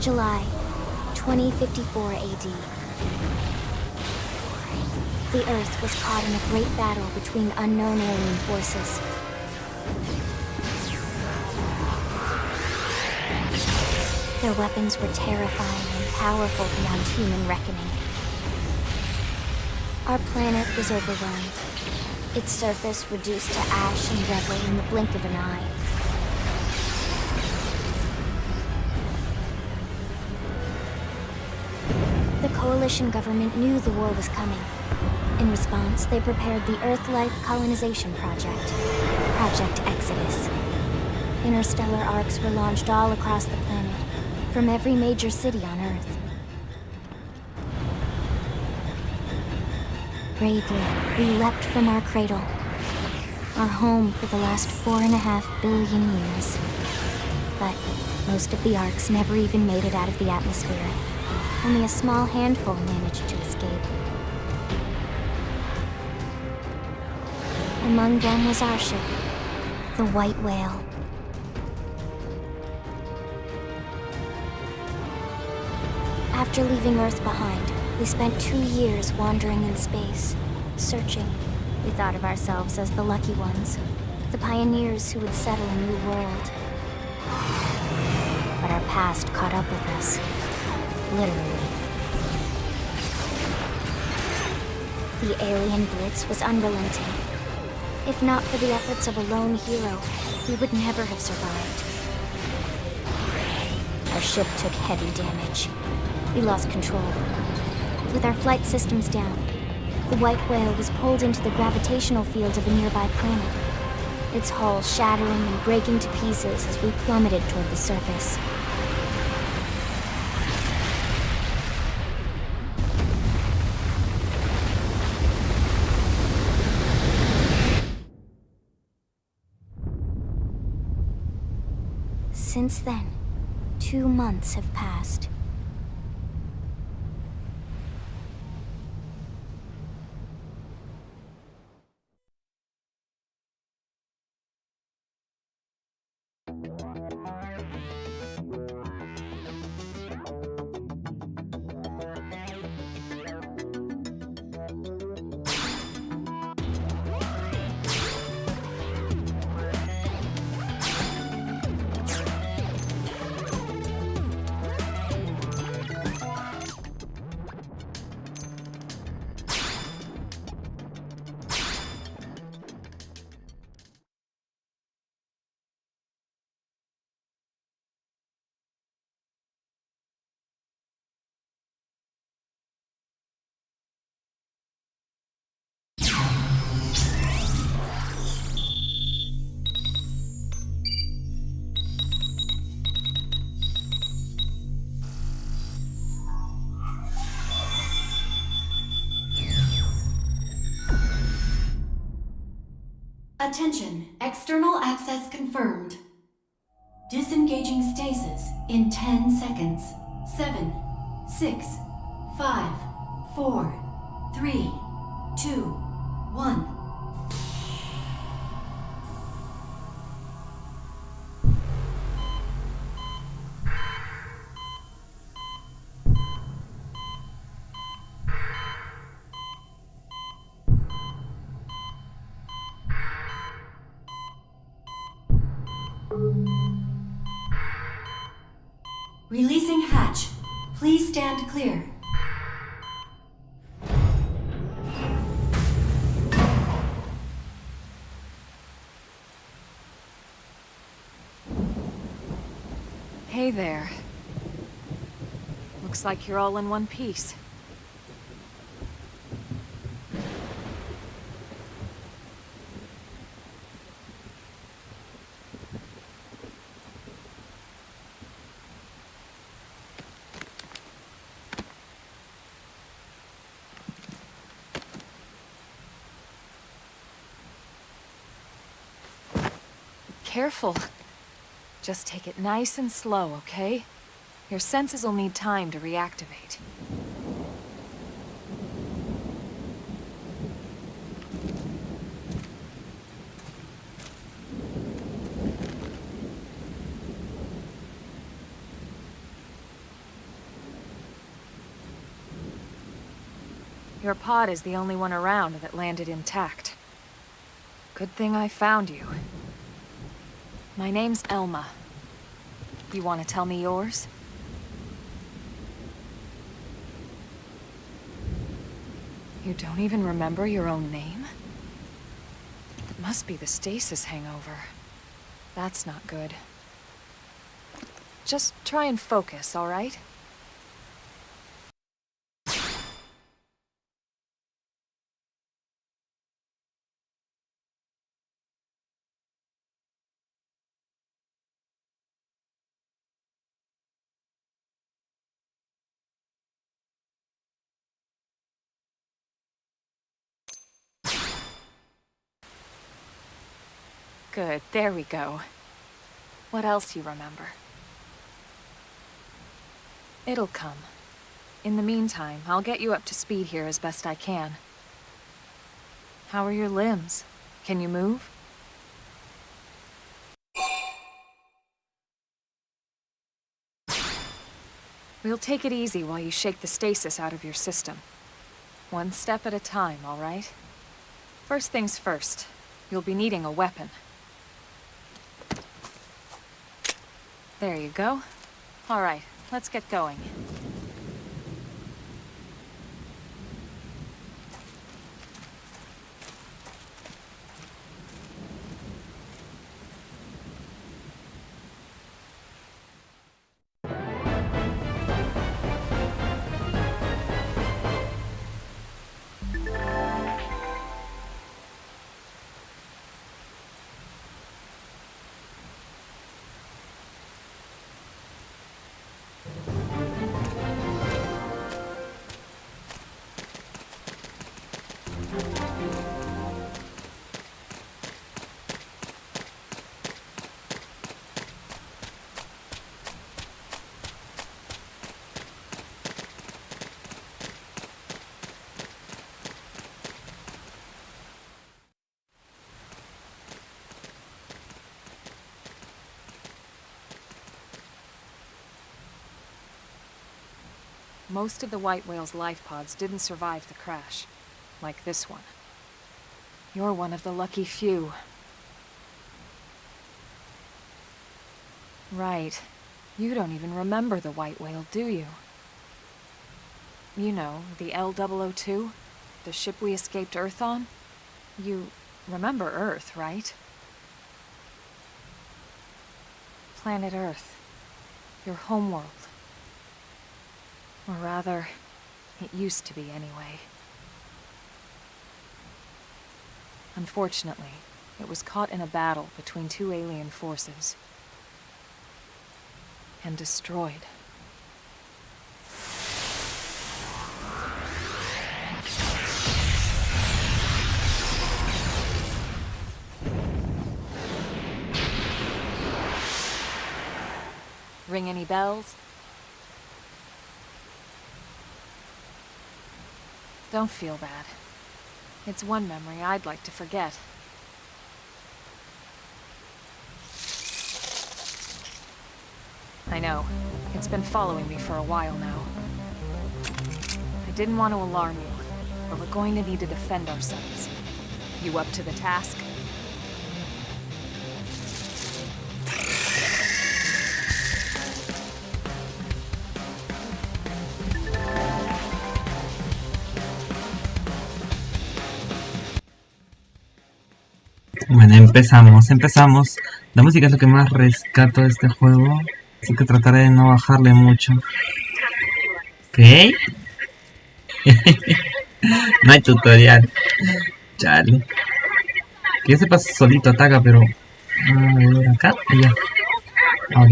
July 2054 AD. The Earth was caught in a great battle between unknown alien forces. Their weapons were terrifying and powerful beyond human reckoning. Our planet was overwhelmed, its surface reduced to ash and rubble in the blink of an eye. The Coalition government knew the war was coming. In response, they prepared the Earth-Life Colonization Project, Project Exodus. Interstellar arcs were launched all across the planet, from every major city on Earth. Bravely, we leapt from our cradle, our home for the last 4.5 billion years. But most of the arcs never even made it out of the atmosphere. Only a small handful managed to escape. Among them was our ship, the White Whale. After leaving Earth behind, we spent 2 years wandering in space, searching. We thought of ourselves as the lucky ones, the pioneers who would settle a new world. But our past caught up with us, literally. The alien blitz was unrelenting. If not for the efforts of a lone hero, we would never have survived. Our ship took heavy damage. We lost control. With our flight systems down, the White Whale was pulled into the gravitational field of a nearby planet, its hull shattering and breaking to pieces as we plummeted toward the surface. Since then, 2 months have passed. Attention, external access confirmed. Disengaging stasis in 10 seconds. 7, 6, 5, 4, 3, 2, 1. Releasing hatch. Please stand clear. Hey there. Looks like you're all in one piece. Careful. Just take it nice and slow, okay? Your senses will need time to reactivate. Your pod is the only one around that landed intact. Good thing I found you. My name's Elma. You want to tell me yours? You don't even remember your own name? It must be the stasis hangover. That's not good. Just try and focus, all right? Good, there we go. What else you remember? It'll come. In the meantime, I'll get you up to speed here as best I can. How are your limbs? Can you move? We'll take it easy while you shake the stasis out of your system. One step at a time, all right? First things first, you'll be needing a weapon. There you go. All right, let's get going. Most of the white whale's life pods didn't survive the crash, like this one. You're one of the lucky few. Right. You don't even remember the white whale, do you? You know, the L002? The ship we escaped Earth on? You remember Earth, right? Planet Earth. Your homeworld. Or rather, it used to be anyway. Unfortunately, it was caught in a battle between two alien forces. And destroyed. Ring any bells? Don't feel bad. It's one memory I'd like to forget. I know. It's been following me for a while now. I didn't want to alarm you, but we're going to need to defend ourselves. You up to the task? Bueno, empezamos. La música es lo que más rescato de este juego, así que trataré de no bajarle mucho. ¿Qué? No hay tutorial. Chale. Que yo sepa solito ataca, pero... acá, allá. Ok.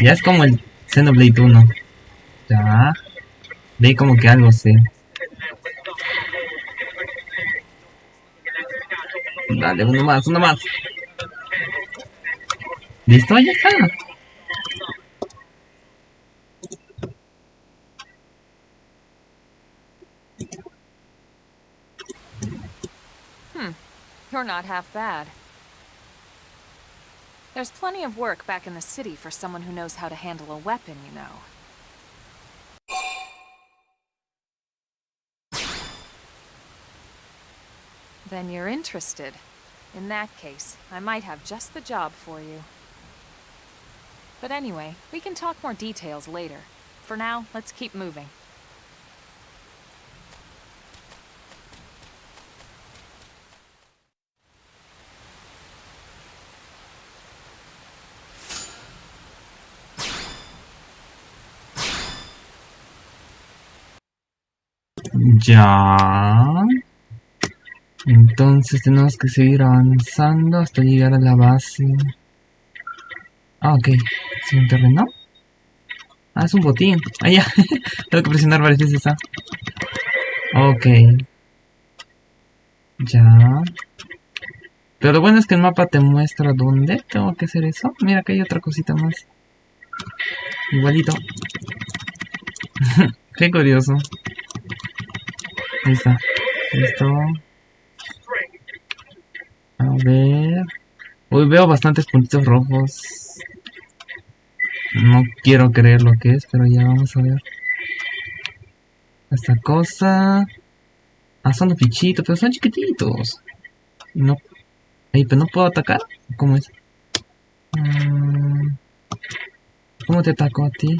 Ya es como el Xenoblade 1. Ya. Ve como que algo sé. Dale, uno más, uno más. ¿Listo? Ya está. You're not half bad. There's plenty of work back in the city for someone who knows how to handle a weapon, you know. Then you're interested. In that case, I might have just the job for you. But anyway, we can talk more details later. For now, let's keep moving. Ya. Entonces tenemos que seguir avanzando hasta llegar a la base. Ah, ok. ¿Siguiente terreno? Ah, es un botín. Ah, ya. Tengo que presionar varias veces esa. Ok. Ya. Pero lo bueno es que el mapa te muestra dónde tengo que hacer eso. Mira, que hay otra cosita más. Igualito. Qué curioso. Ahí está. Listo. A ver. Uy, veo bastantes puntitos rojos. No quiero creer lo que es, pero ya vamos a ver. Esta cosa. Ah, son los bichitos, pero son chiquititos. No. Ey, pero no puedo atacar. ¿Cómo es? ¿Cómo te ataco a ti?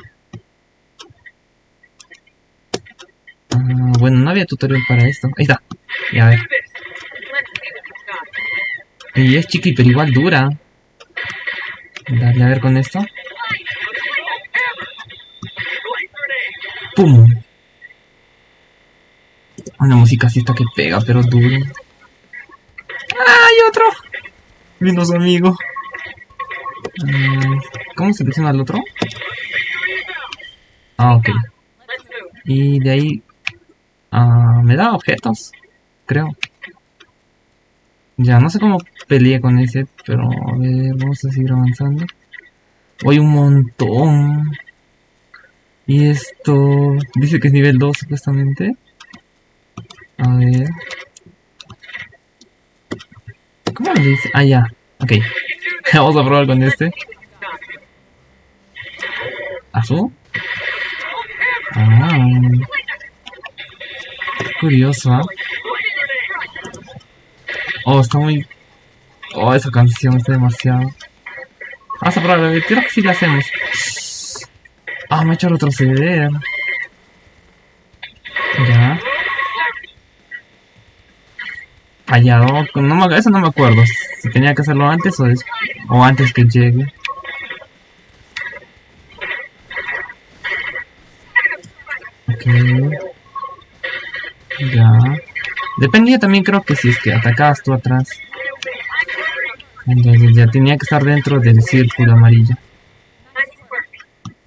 Bueno, no había tutorial para esto. Ahí está. Ya a ver. Y es chiqui, pero igual dura. Dale, a ver con esto. ¡Pum! Una música así está que pega, pero duro. ¡Ah, hay otro! Vino su amigo. ¿Cómo se selecciona al otro? Ah, ok. Y de ahí... me da objetos, creo. Ya, no sé cómo peleé con ese, pero a ver, vamos a seguir avanzando. Hay un montón. Y esto... dice que es nivel 2 supuestamente. A ver... ¿cómo le dice? Ah, ya. Ok. Vamos a probar con este. ¿Azul? Ah... curioso, ¿ah? Oh, está muy... oh, esa canción está demasiado... vamos a probar, a ver, creo que sí la hacemos. Ah, me ha hecho retroceder. Ya. Fallado. No eso no me acuerdo. Si tenía que hacerlo antes o antes que llegue. Ok. Ya. Dependía también, creo que si es que atacabas tú atrás. Entonces ya tenía que estar dentro del círculo amarillo.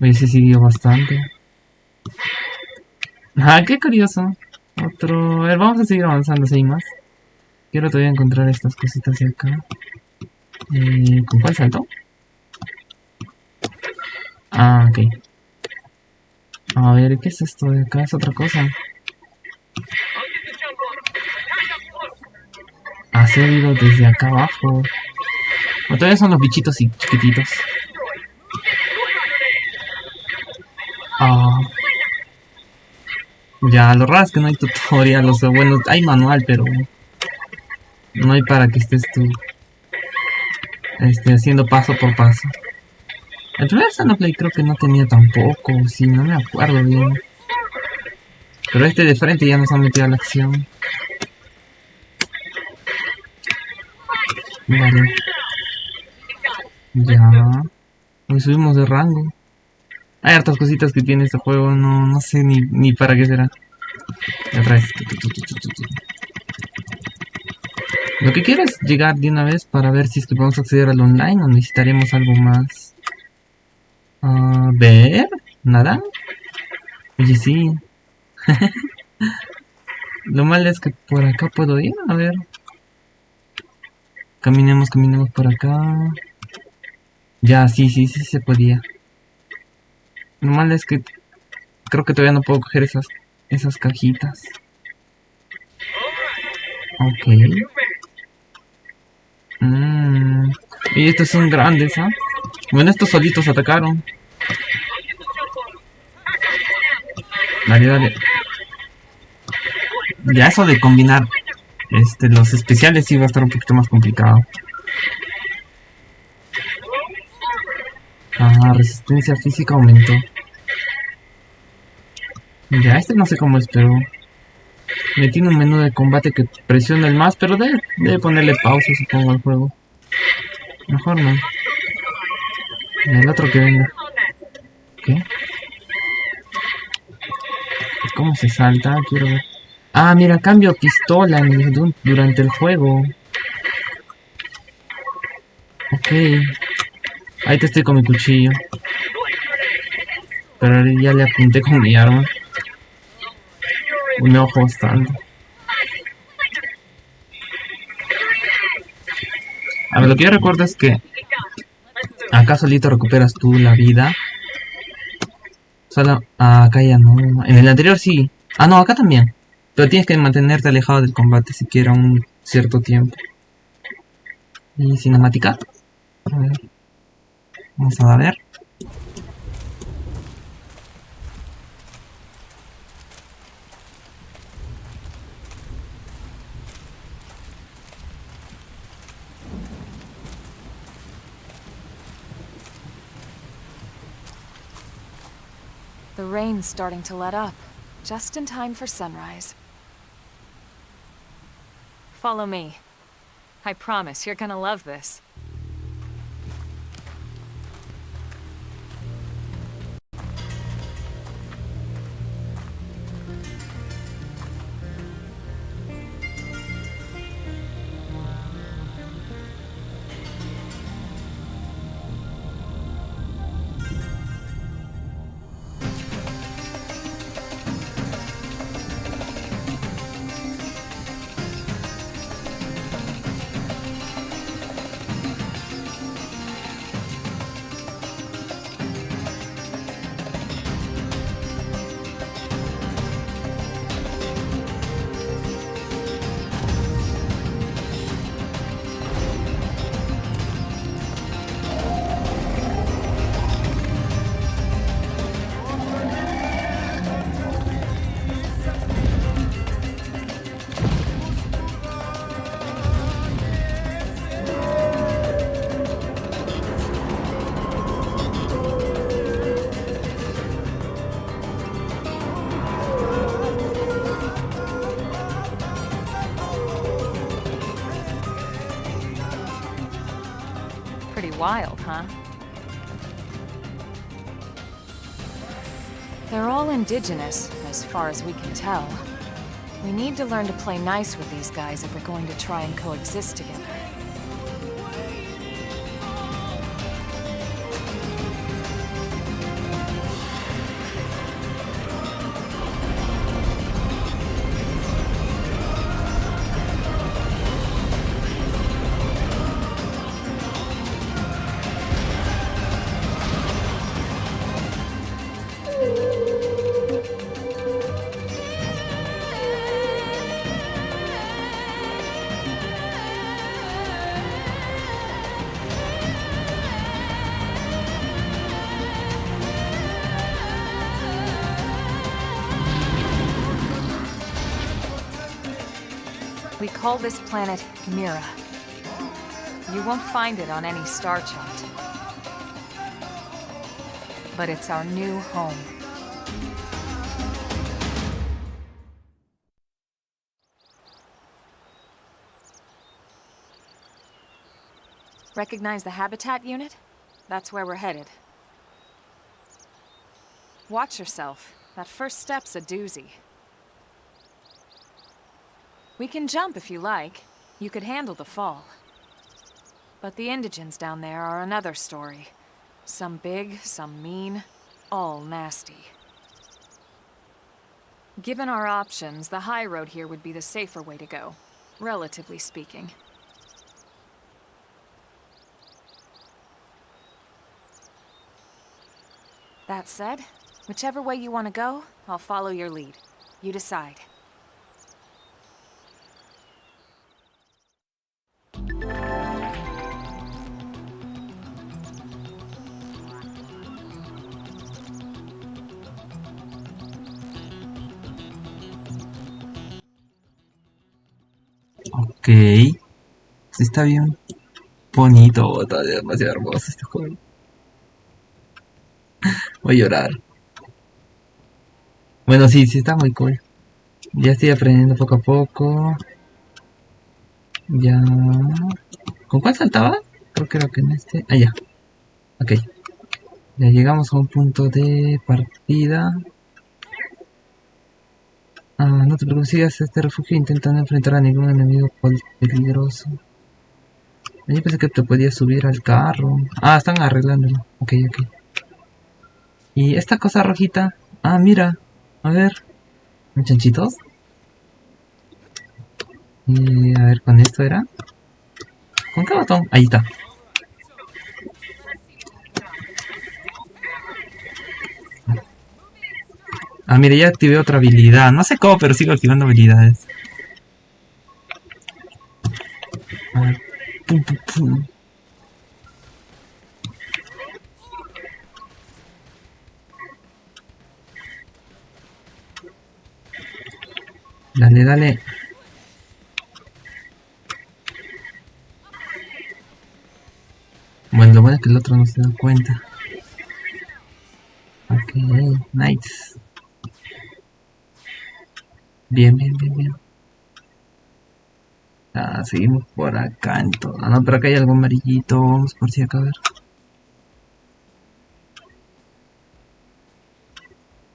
Oye, sí siguió bastante. Ah, qué curioso. Otro... a ver, vamos a seguir avanzando si hay más. Quiero todavía encontrar estas cositas de acá. ¿Con cuál salto? Ah, ok. A ver, ¿qué es esto de acá? Es otra cosa. Hacerlo desde acá abajo. O todavía son los bichitos y chiquititos. Ah. Ya, lo raro es que no hay tutorial, o sea, bueno, hay manual, pero no hay para que estés tú haciendo paso por paso. El primer Xenoblade creo que no tenía tampoco, sí, no me acuerdo bien. Pero este de frente ya nos ha metido a la acción. Vale. Ya. Hoy subimos de rango. Hay hartas cositas que tiene este juego, no sé ni para qué será. Y otra vez. Lo que quiero es llegar de una vez para ver si es que podemos acceder al online o necesitaremos algo más. ¿Ver? ¿Nada? Oye, sí. Lo malo es que por acá puedo ir, a ver. Caminemos por acá. Ya, sí se podía. Lo malo es que creo que todavía no puedo coger esas cajitas. Ok. Y estos son grandes, ¿ah? Bueno, estos solitos atacaron. Dale. Ya eso de combinar Los especiales sí va a estar un poquito más complicado. Ah, resistencia física aumentó. Ya, no sé cómo es, pero me tiene un menú de combate que presiona el más, pero debe ponerle pausa, supongo, al juego. Mejor no. El otro que venga. ¿Qué? ¿Cómo se salta? Quiero ver. Ah, mira, cambio pistola durante el juego. Ok. Ahí te estoy con mi cuchillo. Pero ya le apunté con mi arma. Un ojo bastante. A ver, lo que yo recuerdo es que acá solito recuperas tú la vida. Solo... Ah, acá ya no. En el anterior sí. Ah, no, acá también. Pero tienes que mantenerte alejado del combate siquiera un cierto tiempo. Y cinemática. A ver. Vamos a ver. The rain's starting to let up, just in time for sunrise. Follow me. I promise you're gonna love this. Pretty wild, huh? They're all indigenous, as far as we can tell. We need to learn to play nice with these guys if we're going to try and coexist together. We call this planet Mira. You won't find it on any star chart. But it's our new home. Recognize the habitat unit? That's where we're headed. Watch yourself. That first step's a doozy. We can jump if you like. You could handle the fall. But the indigents down there are another story. Some big, some mean, all nasty. Given our options, the high road here would be the safer way to go, relatively speaking. That said, whichever way you want to go, I'll follow your lead. You decide. Ok. Sí, está bien bonito, está demasiado hermoso este juego. Voy a llorar. Bueno, sí, sí está muy cool. Ya estoy aprendiendo poco a poco. Ya. ¿Con cuál saltaba? Creo que en este. Ah, ya. Ok. Ya llegamos a un punto de partida. Ah, no te preocupes, sigas este refugio intentando enfrentar a ningún enemigo peligroso. Yo pensé que te podías subir al carro. Ah, están arreglándolo. Ok, ok. Y esta cosa rojita. Ah, mira. A ver. Muchachitos. Y a ver, con esto era. ¿Con qué botón? Ahí está. Ah, mire, ya activé otra habilidad. No sé cómo, pero sigo activando habilidades. A ver. Pum, pum, pum. Dale, dale. Bueno, lo bueno es que el otro no se da cuenta. Ok, nice. Bien, bien, bien, bien. Ah, seguimos por acá entonces. Ah, no, pero acá hay algo amarillito. Vamos por si acá a ver.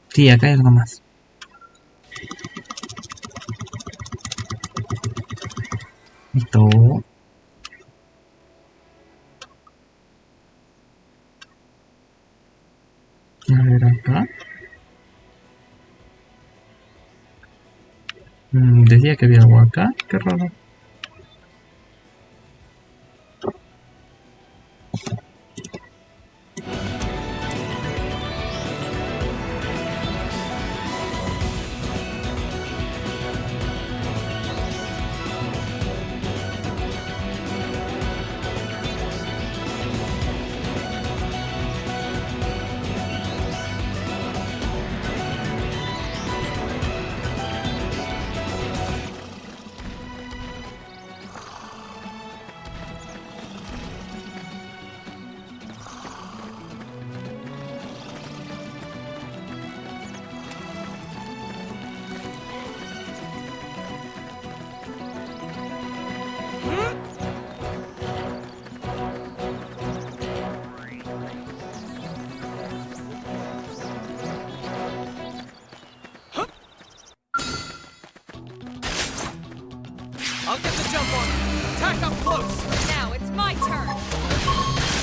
Sí, acá hay algo más. Listo. A ver acá. Decía que había algo acá. Qué raro. I'll get the jump on him. Attack up close. Now it's my turn.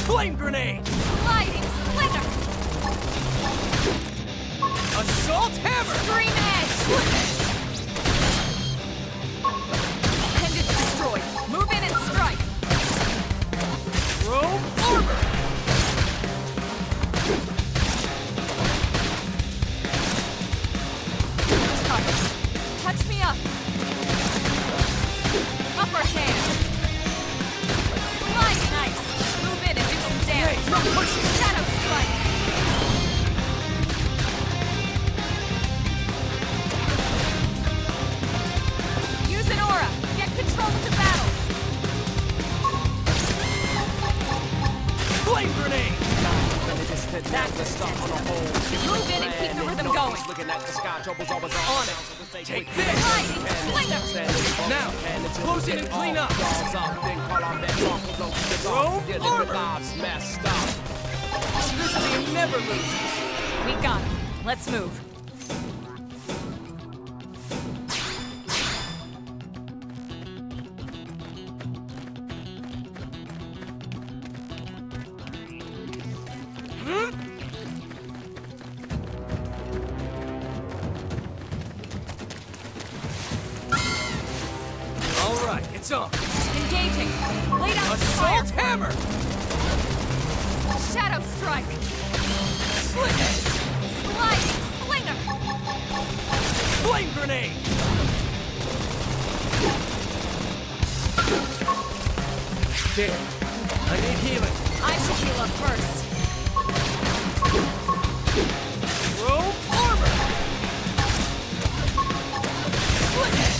Flame grenade. Sliding slither. Assault hammer. Extreme edge. Appendage destroyed. Move in and strike. Robe armor. Touch me up. Upper hand. Slide nice. Move in and do some damage. Hey, no pushing. Shadow strike. Use an aura. Get control of the battle. Flame grenade. Move in and keep the rhythm going. On it. Take this. Sliding slither. Now, close in and clean up. Robe armor. This team never loses. We got him. Let's move. All right, it's on. Engaging. Lay down Assault fire. hammer. Shadow strike. Slit it. Sliding slinger. Flame grenade. There. I need healing. I should heal up first. Robe armor. Slit it.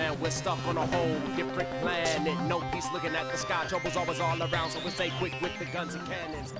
now we're stuck on a whole different planet. No peace looking at the sky, trouble's always all around, so we stay quick with the guns and cannons.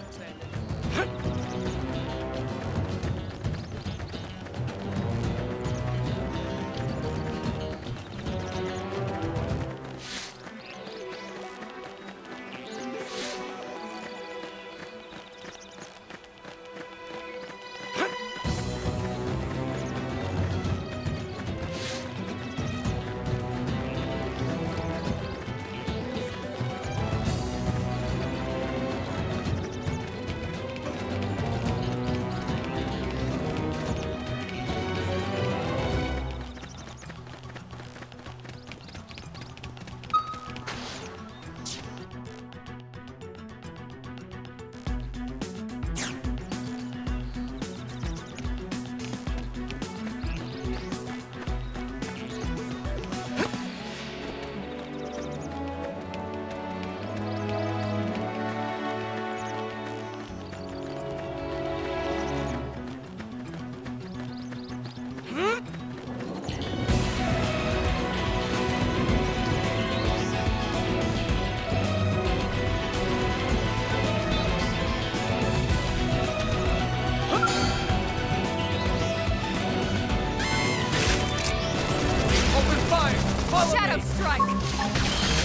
Shadow strike!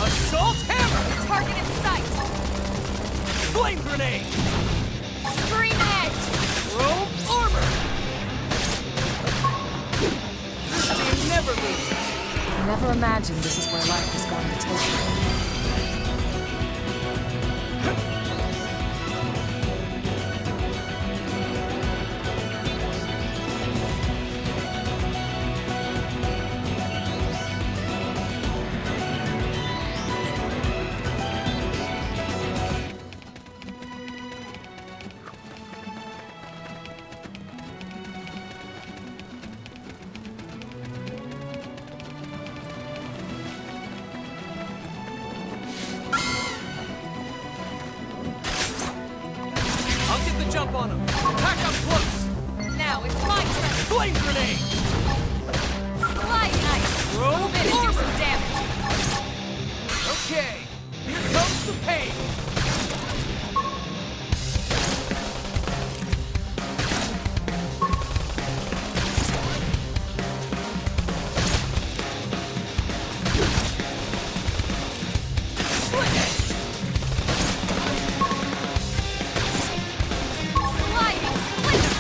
Assault hammer! Target in sight! Flame grenade! Scream edge! Robe armor! This team never loses! I never imagined this is where life was going to take me. I'll get the jump on him! Attack up close! Now it's my turn! Flame grenade! Slide ice! Robe Move in and do armor! some damage! Okay, here comes the pain! Sliding splinter!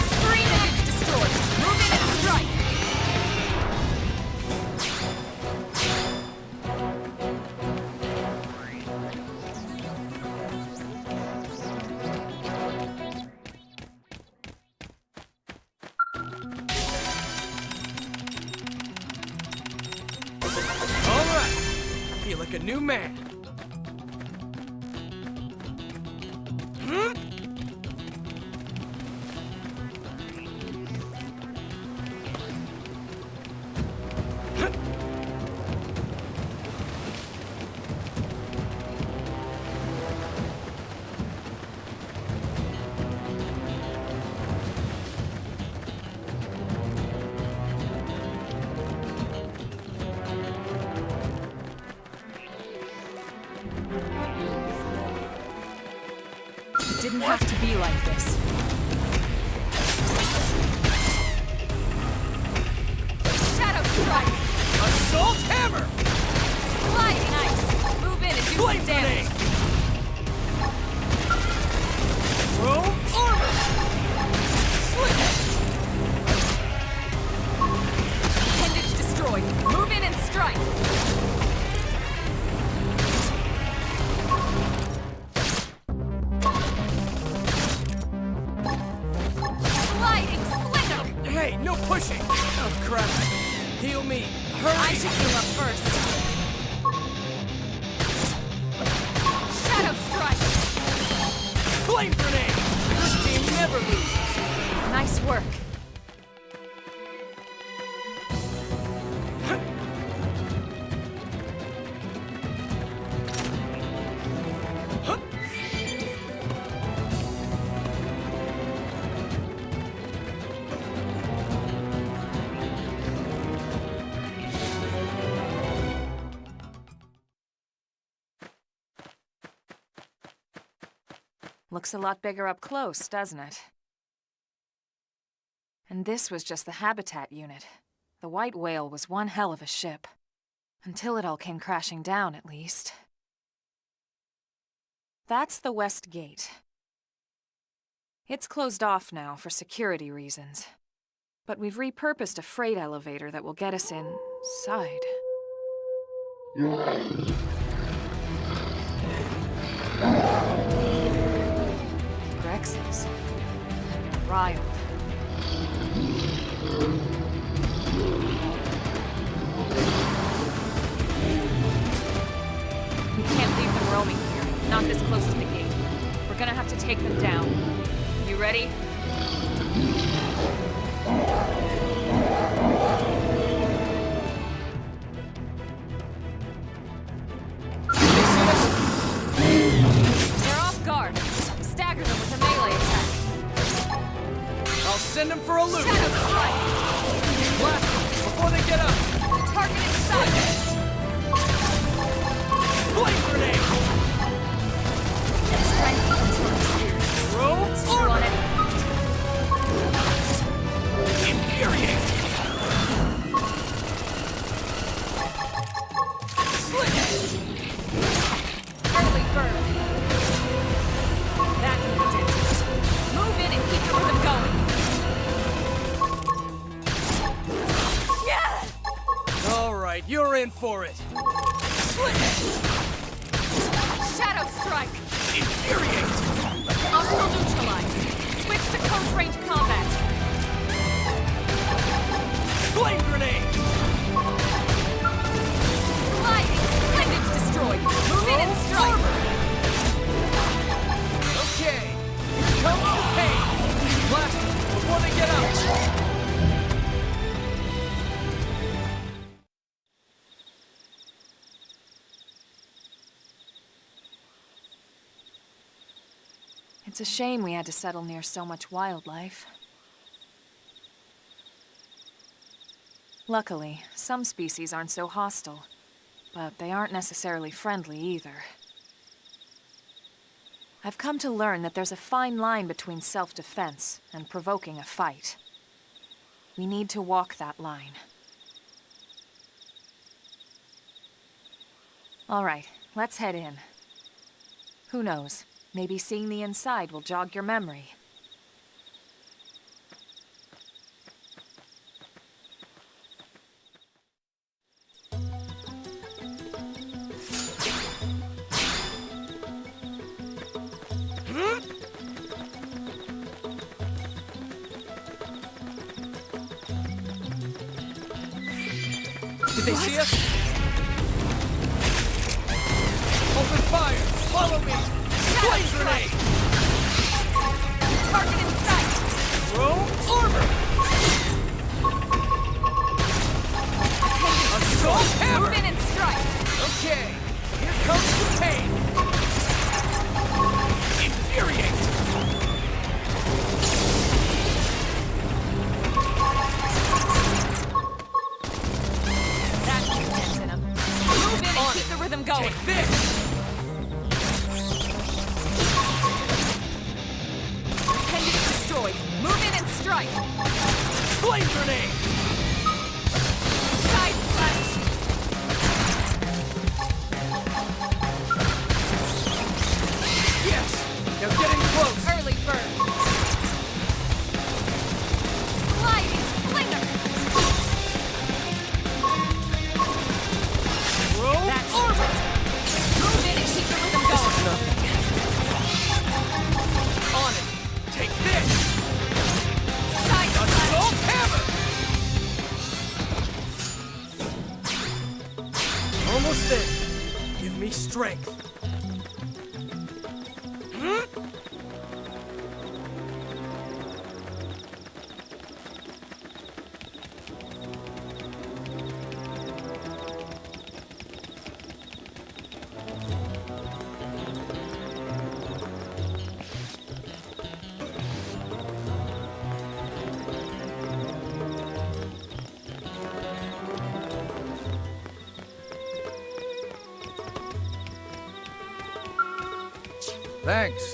Scream edge destroyed! Move in and strike! Alright, I feel like a new man. It didn't have to be like this. Shadow strike! Assault hammer! Sliding ice! Move in and do Flame some damage! grenade! Robe armor! Slit it! Appendage destroyed! Move in and strike! Sliding splinter! Hey, no pushing! Oh crap! Heal me! Hurry! I should heal up first. Shadow strike! Flame grenade! This team never loses! Nice work. Looks a lot bigger up close, doesn't it? And this was just the habitat unit. The white whale was one hell of a ship. Until it all came crashing down, at least. That's the west gate. It's closed off now for security reasons. But we've repurposed a freight elevator that will get us inside. Grexes. You're riled. We can't leave them roaming here, not this close to the gate. We're gonna have to take them down. You ready? They're off guard. Stagger them with a melee attack. I'll send them for a loop. Shadow strike! Blast them before they get up. Target inside! Flame grenade. Strength comes from experience. Throw Chew on it. Infuriate. Early bird. That moved it. Move in and keep the rhythm going. Yeah! All right, you're in for it. Shadow strike. Infuriate. Hostile neutralized. Switch to close range combat. Flame grenade. Sliding. Appendage destroyed. Move in and strike. Okay, here comes the pain. Blast them before they get up. It's a shame we had to settle near so much wildlife. Luckily, some species aren't so hostile, but they aren't necessarily friendly either. I've come to learn that there's a fine line between self-defense and provoking a fight. We need to walk that line. All right, let's head in. Who knows? Maybe seeing the inside will jog your memory. Did they see us? Open fire! Follow me! Flame grenade! Target in sight! Throw armor! Assault hammer! Move in and strike! Okay, here comes the pain! Infuriate! That's the intense in him. Move in and keep the rhythm going! Take this! Appendage destroyed. Move in and strike! Flame grenade! Side slash! Yes! They're getting close! Early bird! Sliding slinger! Throw That's armor! Move in and keep the rhythm going! Nothing. On it! Take this! Side slash! Assault hammer! Almost there. Give me strength. Thanks.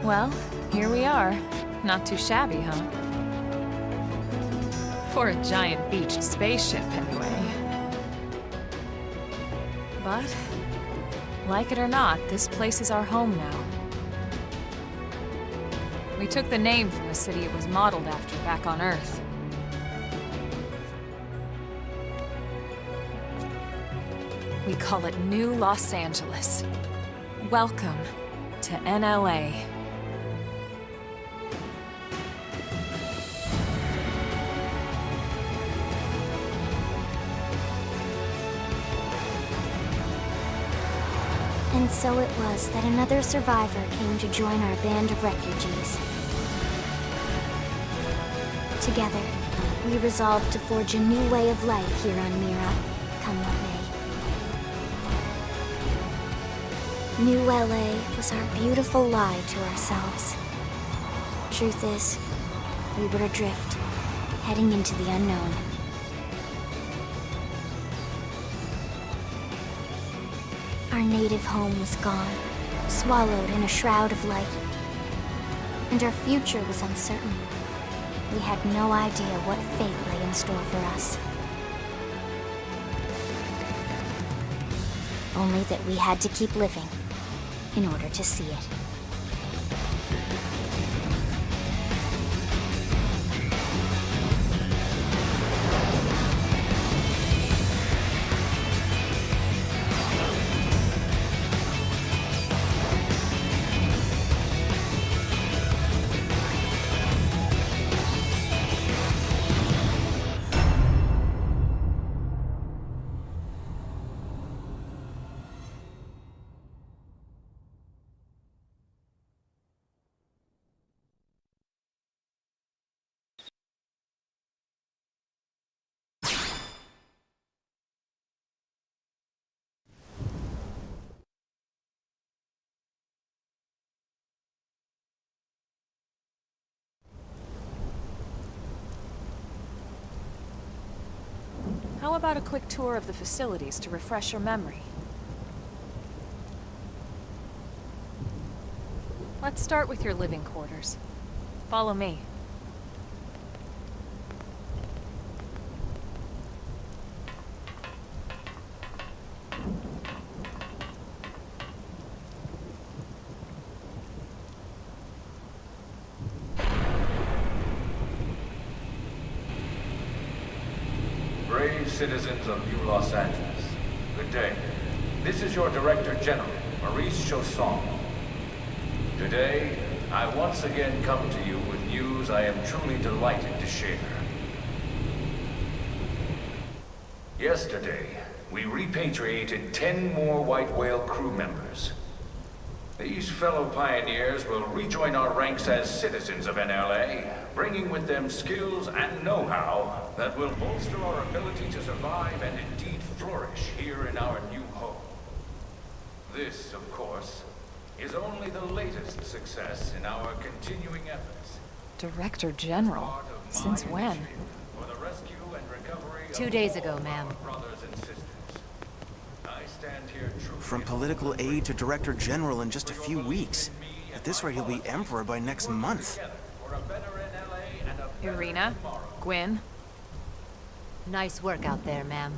Well, here we are. Not too shabby, huh? For a giant beached spaceship, anyway. But, like it or not, this place is our home now. We took the name from the city it was modeled after back on Earth. We call it New Los Angeles. Welcome to NLA. And so it was that another survivor came to join our band of refugees. Together, we resolved to forge a new way of life here on Mira, come what may. New LA was our beautiful lie to ourselves. Truth is, we were adrift, heading into the unknown. Our native home was gone, swallowed in a shroud of light. And our future was uncertain. We had no idea what fate lay in store for us. Only that we had to keep living in order to see it. How about a quick tour of the facilities to refresh your memory? Let's start with your living quarters. Follow me. Brave citizens of New Los Angeles, good day. This is your Director General, Maurice Chausson. Today, I once again come to you with news I am truly delighted to share. Yesterday, we repatriated 10 more White Whale crew members. These fellow pioneers will rejoin our ranks as citizens of NLA, bringing with them skills and know-how that will bolster our ability to survive and indeed flourish here in our new home. This, of course, is only the latest success in our continuing efforts. Director General? Part of Since when? For the rescue and recovery of 2 days ago, ma'am. brothers and sisters. I stand here true. From political aide to director general in just a few weeks. At this rate, he'll be emperor by next month. For a better NLA and a better Irina? Gwyn? Nice work out there, ma'am.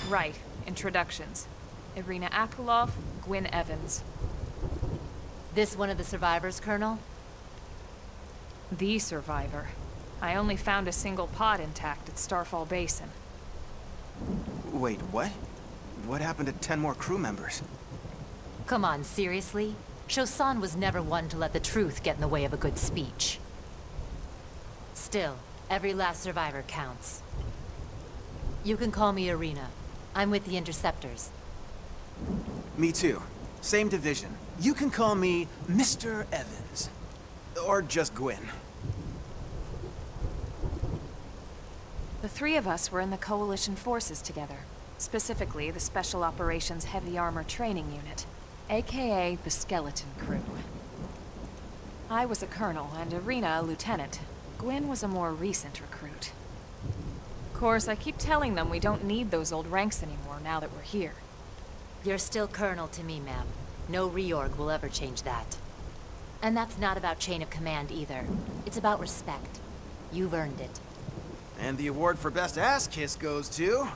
Right. Introductions. Irina Akulov, Gwyn Evans. This one of the survivors, Colonel? The survivor. I only found a single pod intact at Starfall Basin. Wait, what? What happened to 10 more crew members? Come on, seriously? Chosan was never one to let the truth get in the way of a good speech. Still, every last survivor counts. You can call me Irina. I'm with the Interceptors. Me too. Same division. You can call me Mr. Evans. Or just Gwyn. The three of us were in the Coalition forces together. Specifically, the Special Operations Heavy Armor Training Unit, aka the Skeleton Crew. I was a colonel, and Irina a lieutenant. Gwyn was a more recent recruit. Of course, I keep telling them we don't need those old ranks anymore now that we're here. You're still Colonel to me, ma'am. No reorg will ever change that. And that's not about chain of command either. It's about respect. You've earned it. And the award for best ass kiss goes to...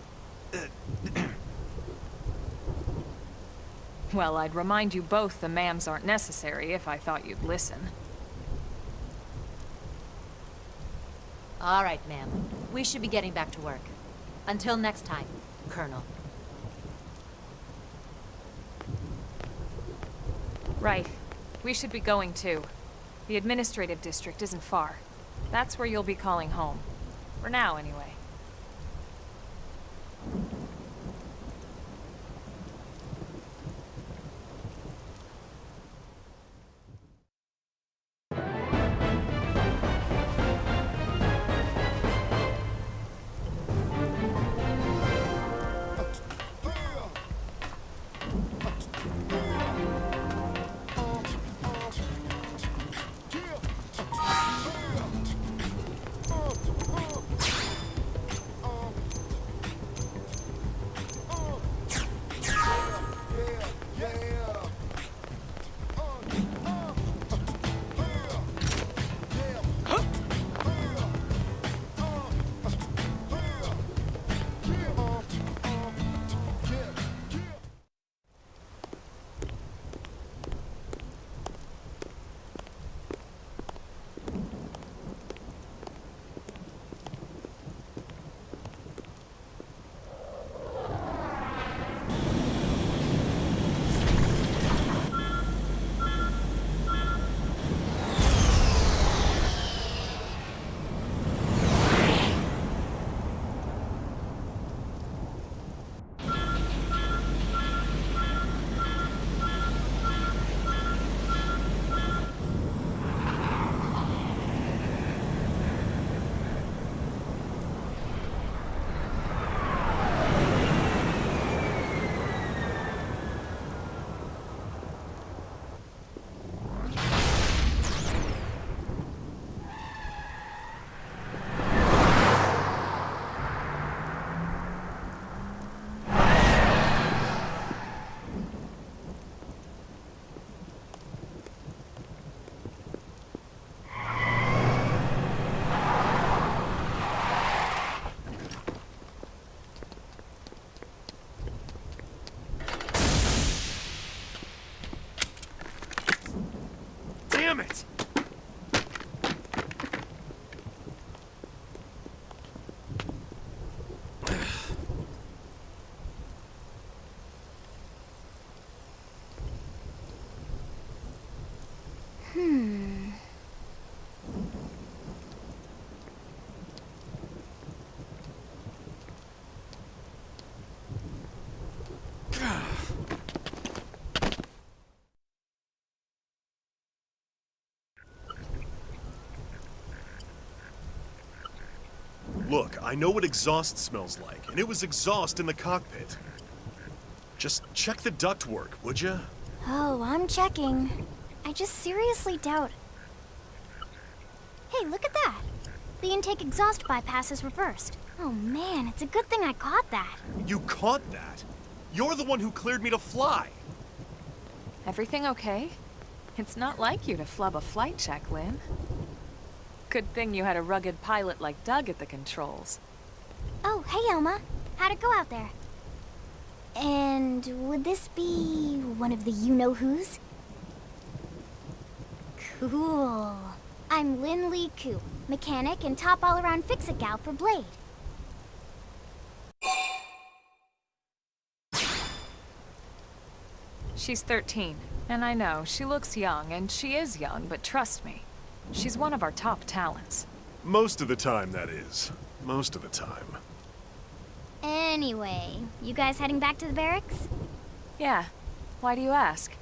Well, I'd remind you both the ma'ams aren't necessary if I thought you'd listen. All right, ma'am. We should be getting back to work. Until next time, Colonel. Right. We should be going too. The administrative district isn't far. That's where you'll be calling home. For now, anyway. Damn it! Look, I know what exhaust smells like, and it was exhaust in the cockpit. Just check the ductwork, would ya? Oh, I'm checking. I just seriously doubt... Hey, look at that! The intake exhaust bypass is reversed. Oh man, it's a good thing I caught that. You caught that? You're the one who cleared me to fly. Everything okay? It's not like you to flub a flight check, Lynn. Good thing you had a rugged pilot like Doug at the controls. Oh, hey Elma. How'd it go out there? And would this be one of the you-know-whos? Cool. I'm Lynn Lee Koo, mechanic and top all-around fix-it gal for Blade. She's 13, and I know, she looks young, and she is young, but trust me, she's one of our top talents. Most of the time, that is. Most of the time. Anyway, you guys heading back to the barracks? Yeah. Why do you ask?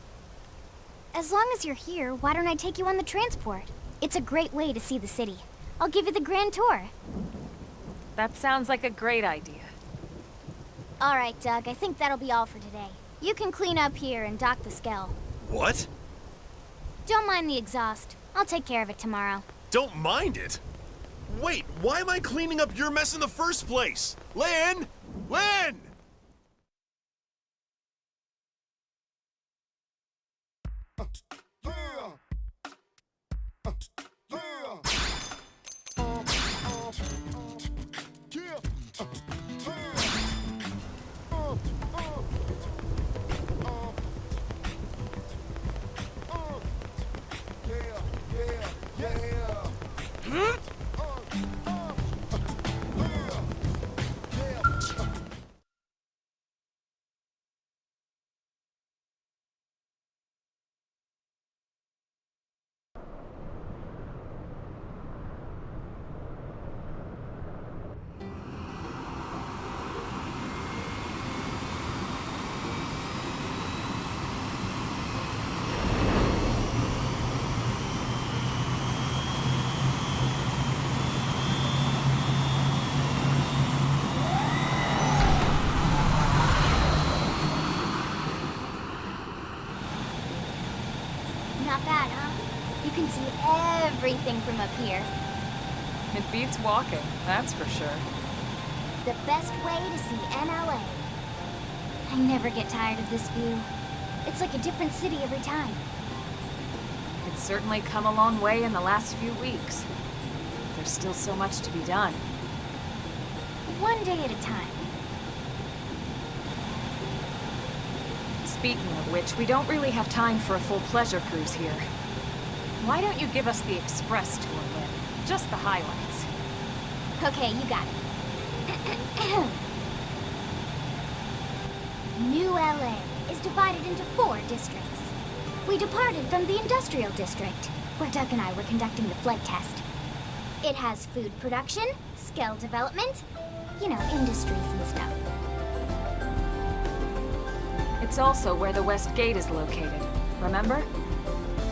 As long as you're here, why don't I take you on the transport? It's a great way to see the city. I'll give you the grand tour. That sounds like a great idea. All right, Doug, I think that'll be all for today. You can clean up here and dock the Skell. What? Don't mind the exhaust. I'll take care of it tomorrow. Don't mind it? Wait, why am I cleaning up your mess in the first place? Lynn! Lynn! Not bad, huh? You can see everything from up here. It beats walking, that's for sure. The best way to see NLA. I never get tired of this view. It's like a different city every time. It's certainly come a long way in the last few weeks. There's still so much to be done. One day at a time. Speaking of which, we don't really have time for a full pleasure cruise here. Why don't you give us the express tour, Lynn? Just the highlights. Okay, you got it. New LA is divided into 4 districts. We departed from the industrial district, where Doug and I were conducting the flight test. It has food production, Skell development, you know, industries and stuff. It's also where the West Gate is located, remember?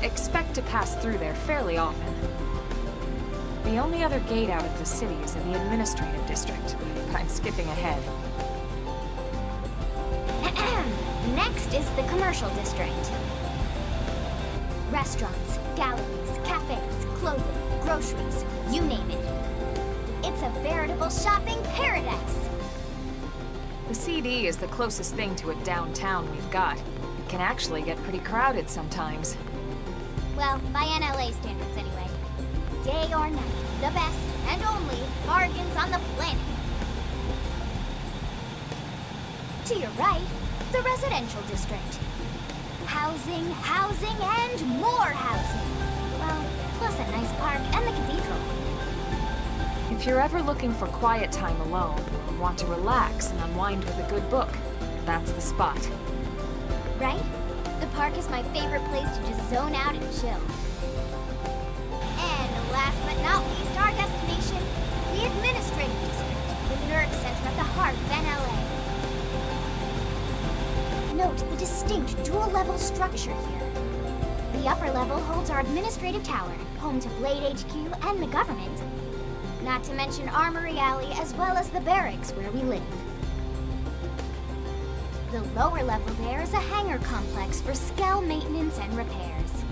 Expect to pass through there fairly often. The only other gate out of the city is in the administrative district. I'm skipping ahead. Next is the commercial district. Restaurants, galleries, cafes, clothing, groceries, you name it. It's a veritable shopping paradise. The CD is the closest thing to a downtown we've got. It can actually get pretty crowded sometimes. Well, by NLA standards anyway. Day or night, the best and only bargains on the planet. To your right, the residential district. Housing, housing, and more housing. Well, plus a nice park and the cathedral. If you're ever looking for quiet time alone, or want to relax and unwind with a good book, that's the spot. Right? The park is my favorite place to just zone out and chill. And last but not least, our destination, the administrative district, the nerve center at the heart of NLA. Note the distinct dual-level structure here. The upper level holds our administrative tower, home to Blade HQ and the government. Not to mention Armory Alley as well as the barracks where we live. The lower level there is a hangar complex for Skell maintenance and repairs.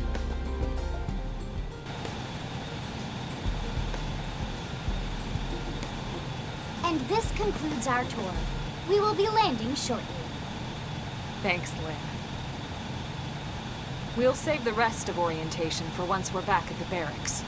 And this concludes our tour. We will be landing shortly. Thanks, Lynn. We'll save the rest of orientation for once we're back at the barracks.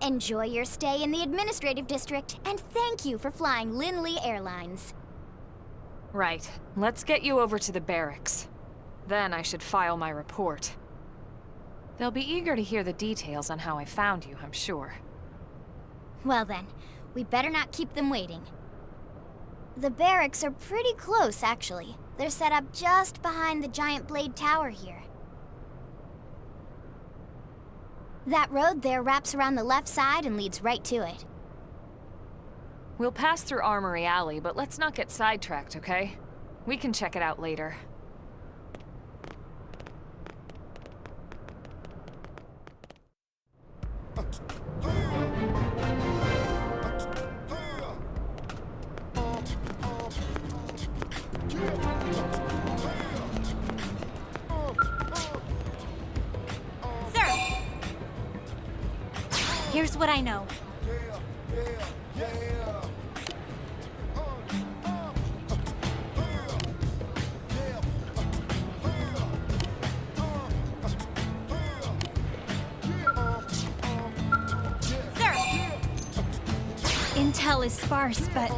Enjoy your stay in the administrative district, and thank you for flying Linley Airlines. Right. Let's get you over to the barracks. Then I should file my report. They'll be eager to hear the details on how I found you, I'm sure. Well then, we better not keep them waiting. The barracks are pretty close, actually. They're set up just behind the giant blade tower here. That road there wraps around the left side and leads right to it. We'll pass through Armory Alley, but let's not get sidetracked, okay? We can check it out later. Here's what I know. Sir! Intel is sparse, but...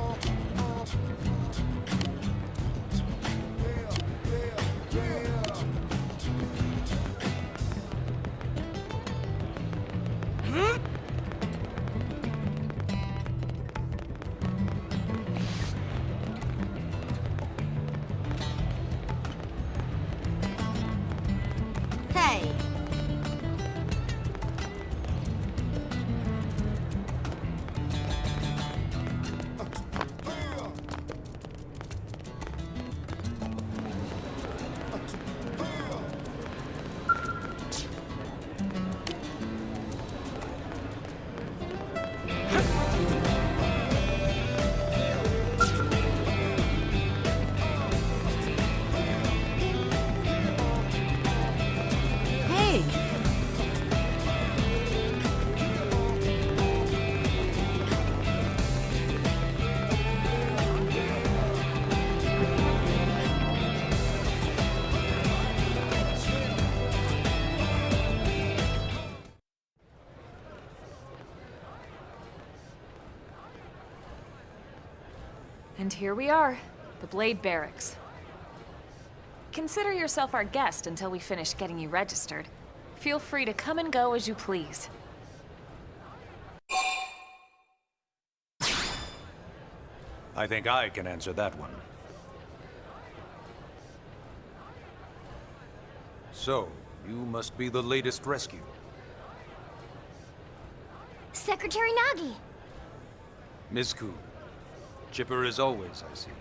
Hey! And here we are, the Blade Barracks. Consider yourself our guest until we finish getting you registered. Feel free to come and go as you please. I think I can answer that one. So, you must be the latest rescue. Secretary Nagi! Miss Ku. Chipper as always, I see.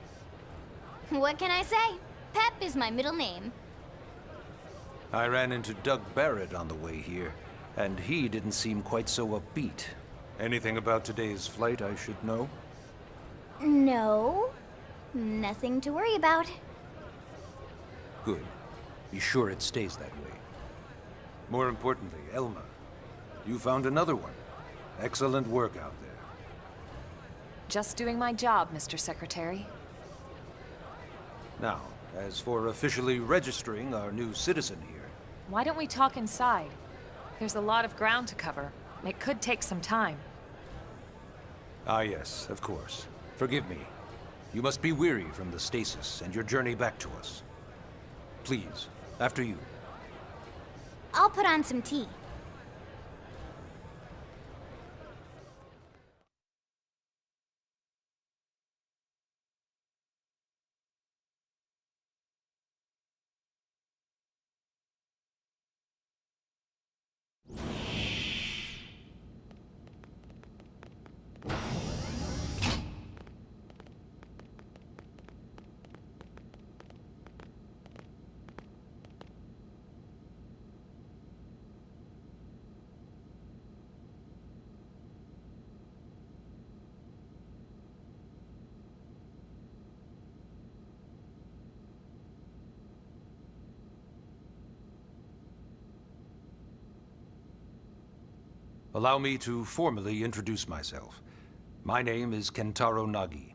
What can I say? Pep is my middle name. I ran into Doug Barrett on the way here, and he didn't seem quite so upbeat. Anything about today's flight I should know? No. Nothing to worry about. Good. Be sure it stays that way. More importantly, Elma, you found another one. Excellent work out there. Just doing my job, Mr. Secretary. Now, as for officially registering our new citizen here... Why don't we talk inside? There's a lot of ground to cover. It could take some time. Ah yes, of course. Forgive me. You must be weary from the stasis and your journey back to us. Please, after you. I'll put on some tea. Allow me to formally introduce myself. My name is Kentaro Nagi.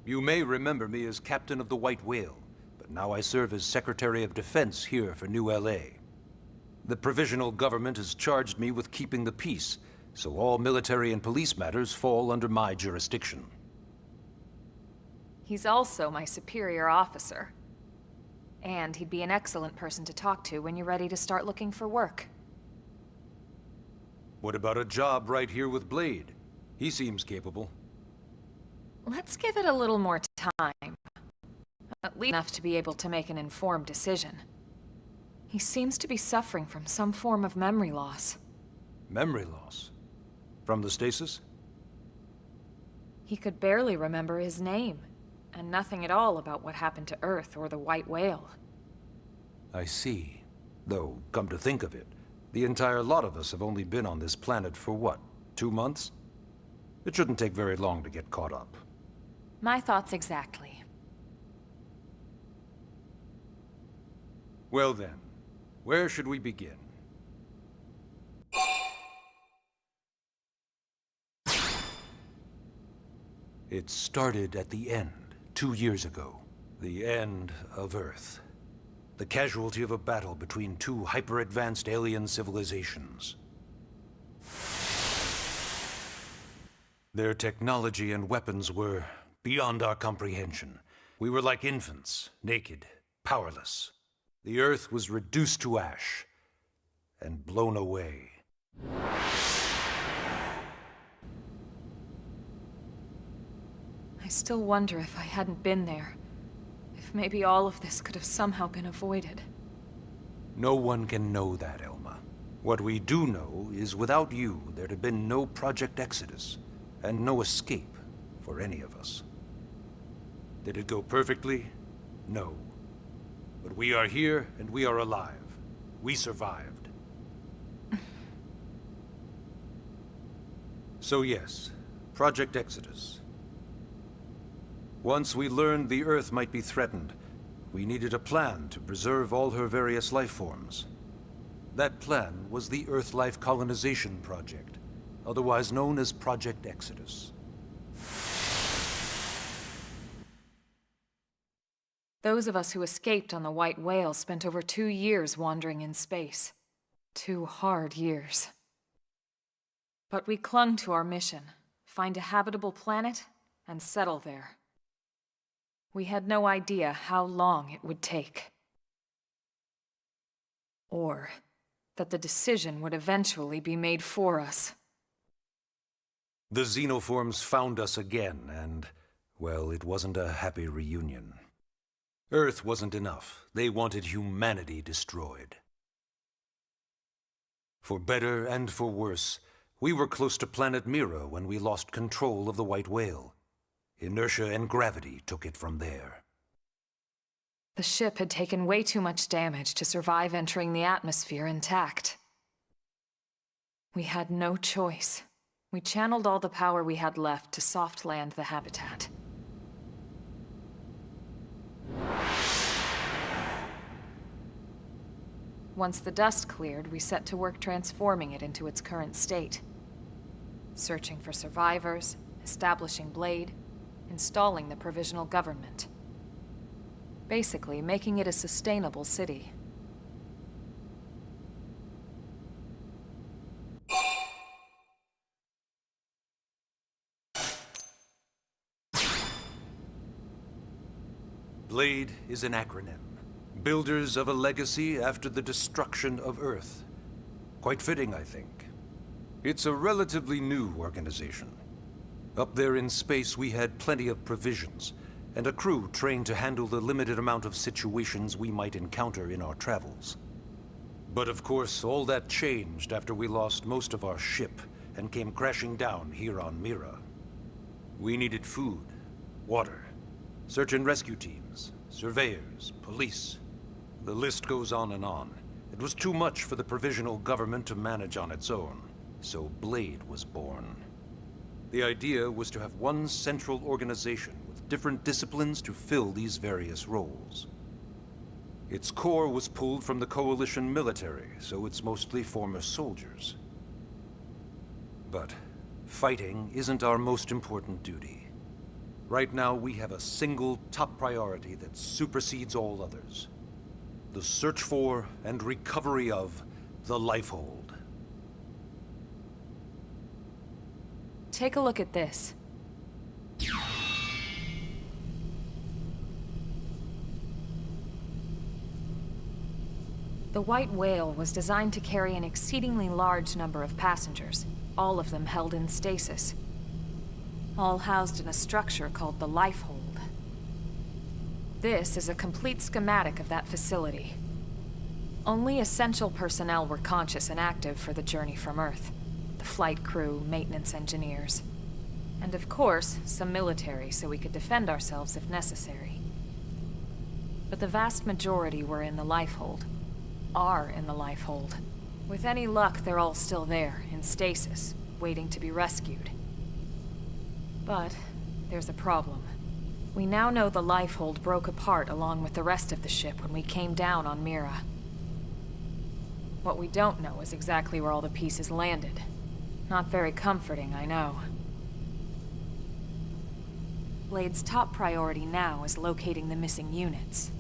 You may remember me as Captain of the White Whale, but now I serve as Secretary of Defense here for New LA. The provisional government has charged me with keeping the peace, so all military and police matters fall under my jurisdiction. He's also my superior officer. And he'd be an excellent person to talk to when you're ready to start looking for work. What about a job right here with Blade? He seems capable. Let's give it a little more time. At least enough to be able to make an informed decision. He seems to be suffering from some form of memory loss. Memory loss? From the stasis? He could barely remember his name, and nothing at all about what happened to Earth or the White Whale. I see. Though, come to think of it, the entire lot of us have only been on this planet for what, 2 months? It shouldn't take very long to get caught up. My thoughts exactly. Well then, where should we begin? It started at the end, 2 years ago. The end of Earth. The casualty of a battle between two hyper-advanced alien civilizations. Their technology and weapons were beyond our comprehension. We were like infants, naked, powerless. The Earth was reduced to ash and blown away. I still wonder if I hadn't been there. If maybe all of this could have somehow been avoided. No one can know that, Elma. What we do know is without you, there'd have been no Project Exodus, and no escape for any of us. Did it go perfectly? No. But we are here, and we are alive. We survived. So yes, Project Exodus. Once we learned the Earth might be threatened, we needed a plan to preserve all her various life forms. That plan was the Earth Life Colonization Project, otherwise known as Project Exodus. Those of us who escaped on the White Whale spent over 2 years wandering in space. 2 hard years. But we clung to our mission, find a habitable planet, and settle there. We had no idea how long it would take. Or that the decision would eventually be made for us. The xenoforms found us again, and, well, it wasn't a happy reunion. Earth wasn't enough. They wanted humanity destroyed. For better and for worse, we were close to planet Mira when we lost control of the White Whale. Inertia and gravity took it from there. The ship had taken way too much damage to survive entering the atmosphere intact. We had no choice. We channeled all the power we had left to soft land the habitat. Once the dust cleared, we set to work transforming it into its current state. Searching for survivors, establishing Blade, installing the provisional government. Basically, making it a sustainable city. Blade is an acronym. Builders of a legacy after the destruction of Earth. Quite fitting, I think. It's a relatively new organization. Up there in space, we had plenty of provisions, and a crew trained to handle the limited amount of situations we might encounter in our travels. But of course, all that changed after we lost most of our ship and came crashing down here on Mira. We needed food, water, search and rescue teams, surveyors, police. The list goes on and on. It was too much for the provisional government to manage on its own, so Blade was born. The idea was to have one central organization with different disciplines to fill these various roles. Its core was pulled from the Coalition military, so it's mostly former soldiers. But fighting isn't our most important duty. Right now, we have a single top priority that supersedes all others. The search for and recovery of the Lifehold. Take a look at this. The White Whale was designed to carry an exceedingly large number of passengers, all of them held in stasis. All housed in a structure called the Lifehold. This is a complete schematic of that facility. Only essential personnel were conscious and active for the journey from Earth. The flight crew, maintenance engineers. And of course, some military so we could defend ourselves if necessary. But the vast majority were in the Lifehold. Are in the Lifehold. With any luck, they're all still there, in stasis, waiting to be rescued. But there's a problem. We now know the Lifehold broke apart along with the rest of the ship when we came down on Mira. What we don't know is exactly where all the pieces landed. Not very comforting, I know. Blade's top priority now is locating the missing units.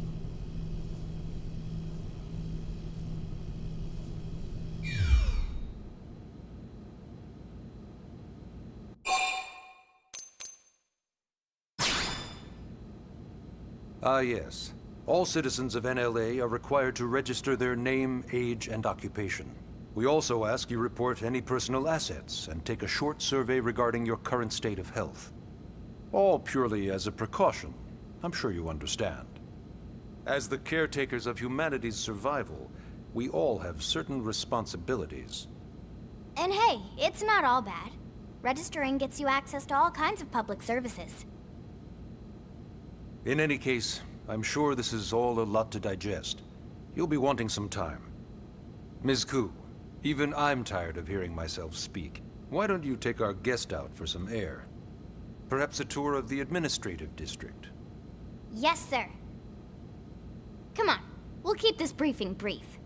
Ah, yes. All citizens of NLA are required to register their name, age, and occupation. We also ask you report any personal assets and take a short survey regarding your current state of health. All purely as a precaution. I'm sure you understand. As the caretakers of humanity's survival, we all have certain responsibilities. And hey, it's not all bad. Registering gets you access to all kinds of public services. In any case, I'm sure this is all a lot to digest. You'll be wanting some time. Ms. Koo, even I'm tired of hearing myself speak. Why don't you take our guest out for some air? Perhaps a tour of the administrative district. Yes, sir. Come on, we'll keep this briefing brief.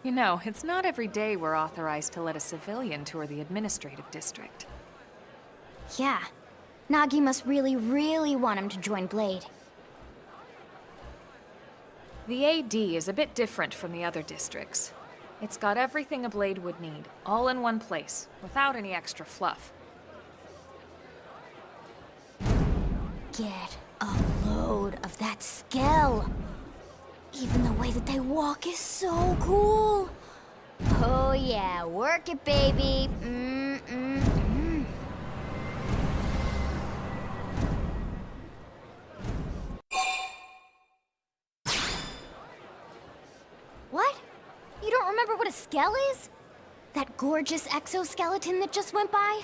You know, it's not every day we're authorized to let a civilian tour the administrative district. Yeah. Nagi must really, really want him to join Blade. The AD is a bit different from the other districts. It's got everything a Blade would need, all in one place, without any extra fluff. Get a load of that Skell. Even the way that they walk is so cool. Oh yeah, work it, baby. What? You don't remember what a Skell is? That gorgeous exoskeleton that just went by?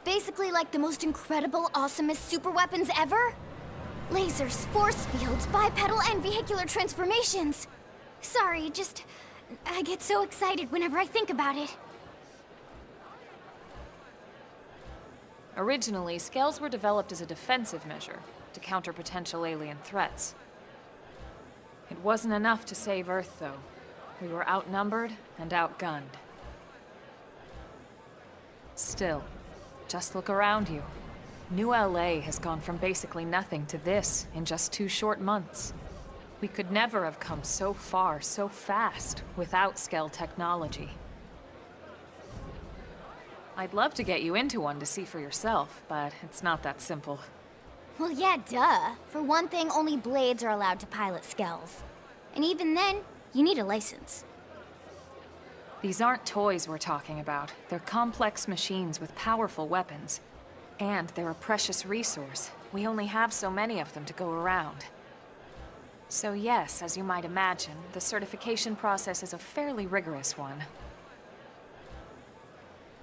Basically like the most incredible, awesomest super weapons ever? Lasers, force fields, bipedal and vehicular transformations. Sorry, I get so excited whenever I think about it. Originally, Skells were developed as a defensive measure to counter potential alien threats. It wasn't enough to save Earth, though. We were outnumbered and outgunned. Still, just look around you. New LA has gone from basically nothing to this in just 2 short months. We could never have come so far, so fast, without Skell technology. I'd love to get you into one to see for yourself, but it's not that simple. Well, yeah, duh. For one thing, only blades are allowed to pilot Skells. And even then, you need a license. These aren't toys we're talking about. They're complex machines with powerful weapons. And they're a precious resource. We only have so many of them to go around. So yes, as you might imagine, the certification process is a fairly rigorous one.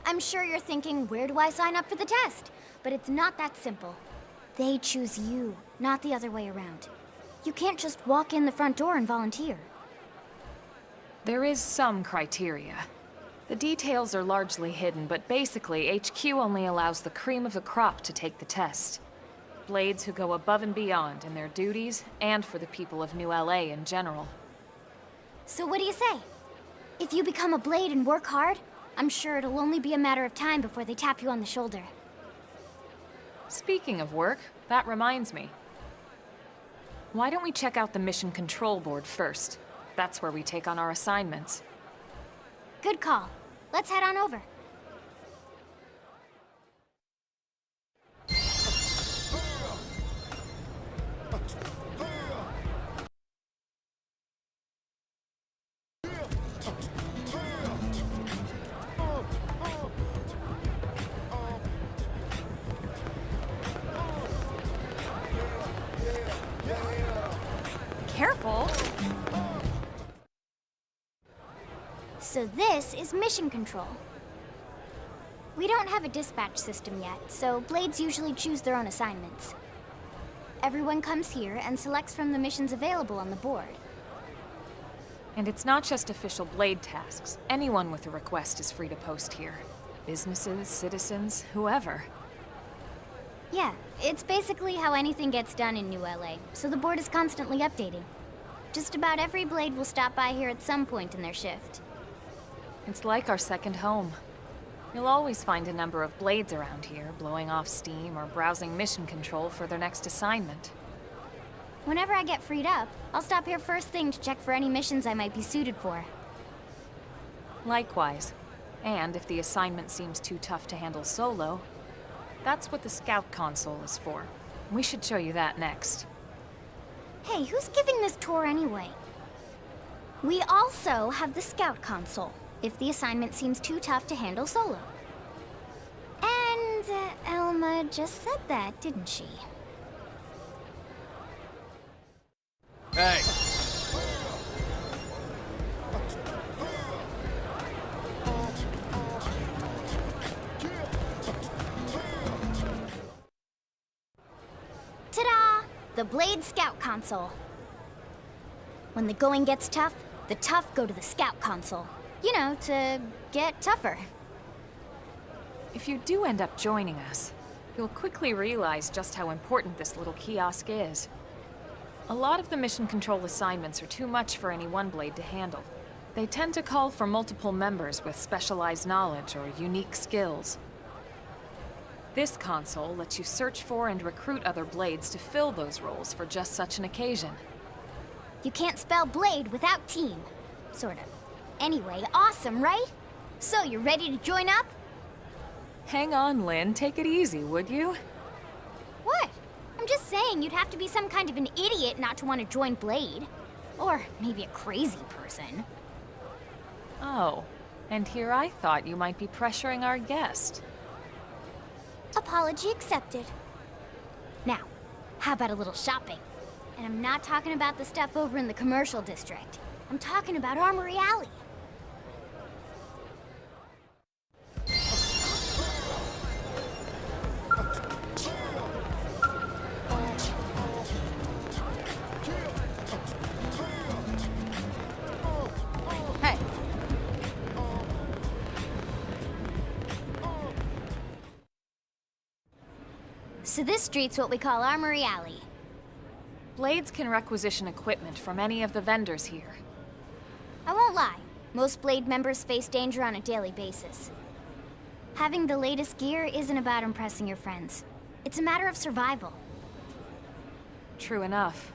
I'm sure you're thinking, where do I sign up for the test? But it's not that simple. They choose you, not the other way around. You can't just walk in the front door and volunteer. There is some criteria. The details are largely hidden, but basically, HQ only allows the cream of the crop to take the test. Blades who go above and beyond in their duties, and for the people of New LA in general. So what do you say? If you become a blade and work hard, I'm sure it'll only be a matter of time before they tap you on the shoulder. Speaking of work, that reminds me. Why don't we check out the mission control board first? That's where we take on our assignments. Good call. Let's head on over. Careful! So this is mission control. We don't have a dispatch system yet, so blades usually choose their own assignments. Everyone comes here and selects from the missions available on the board. And it's not just official blade tasks. Anyone with a request is free to post here. Businesses, citizens, whoever. Yeah, it's basically how anything gets done in New LA, so the board is constantly updating. Just about every blade will stop by here at some point in their shift. It's like our second home. You'll always find a number of blades around here, blowing off steam or browsing mission control for their next assignment. Whenever I get freed up, I'll stop here first thing to check for any missions I might be suited for. Likewise. And if the assignment seems too tough to handle solo, that's what the Scout console is for. We should show you that next. Hey, who's giving this tour anyway? We also have the Scout console, if the assignment seems too tough to handle solo. And Elma just said that, didn't she? Hey! Ta-da! The Blade Scout console. When the going gets tough, the tough go to the Scout console. You know, to get tougher. If you do end up joining us, you'll quickly realize just how important this little kiosk is. A lot of the mission control assignments are too much for any one blade to handle. They tend to call for multiple members with specialized knowledge or unique skills. This console lets you search for and recruit other blades to fill those roles for just such an occasion. You can't spell blade without team. Sort of. Anyway, awesome, right? So, you ready to join up? Hang on, Lynn. Take it easy, would you? What? I'm just saying you'd have to be some kind of an idiot not to want to join Blade. Or maybe a crazy person. Oh, and here I thought you might be pressuring our guest. Apology accepted. Now, how about a little shopping? And I'm not talking about the stuff over in the commercial district. I'm talking about Armory Alley. Hey. So this street's what we call Armory Alley. Blades can requisition equipment from any of the vendors here. I won't lie, most Blade members face danger on a daily basis. Having the latest gear isn't about impressing your friends. It's a matter of survival. True enough.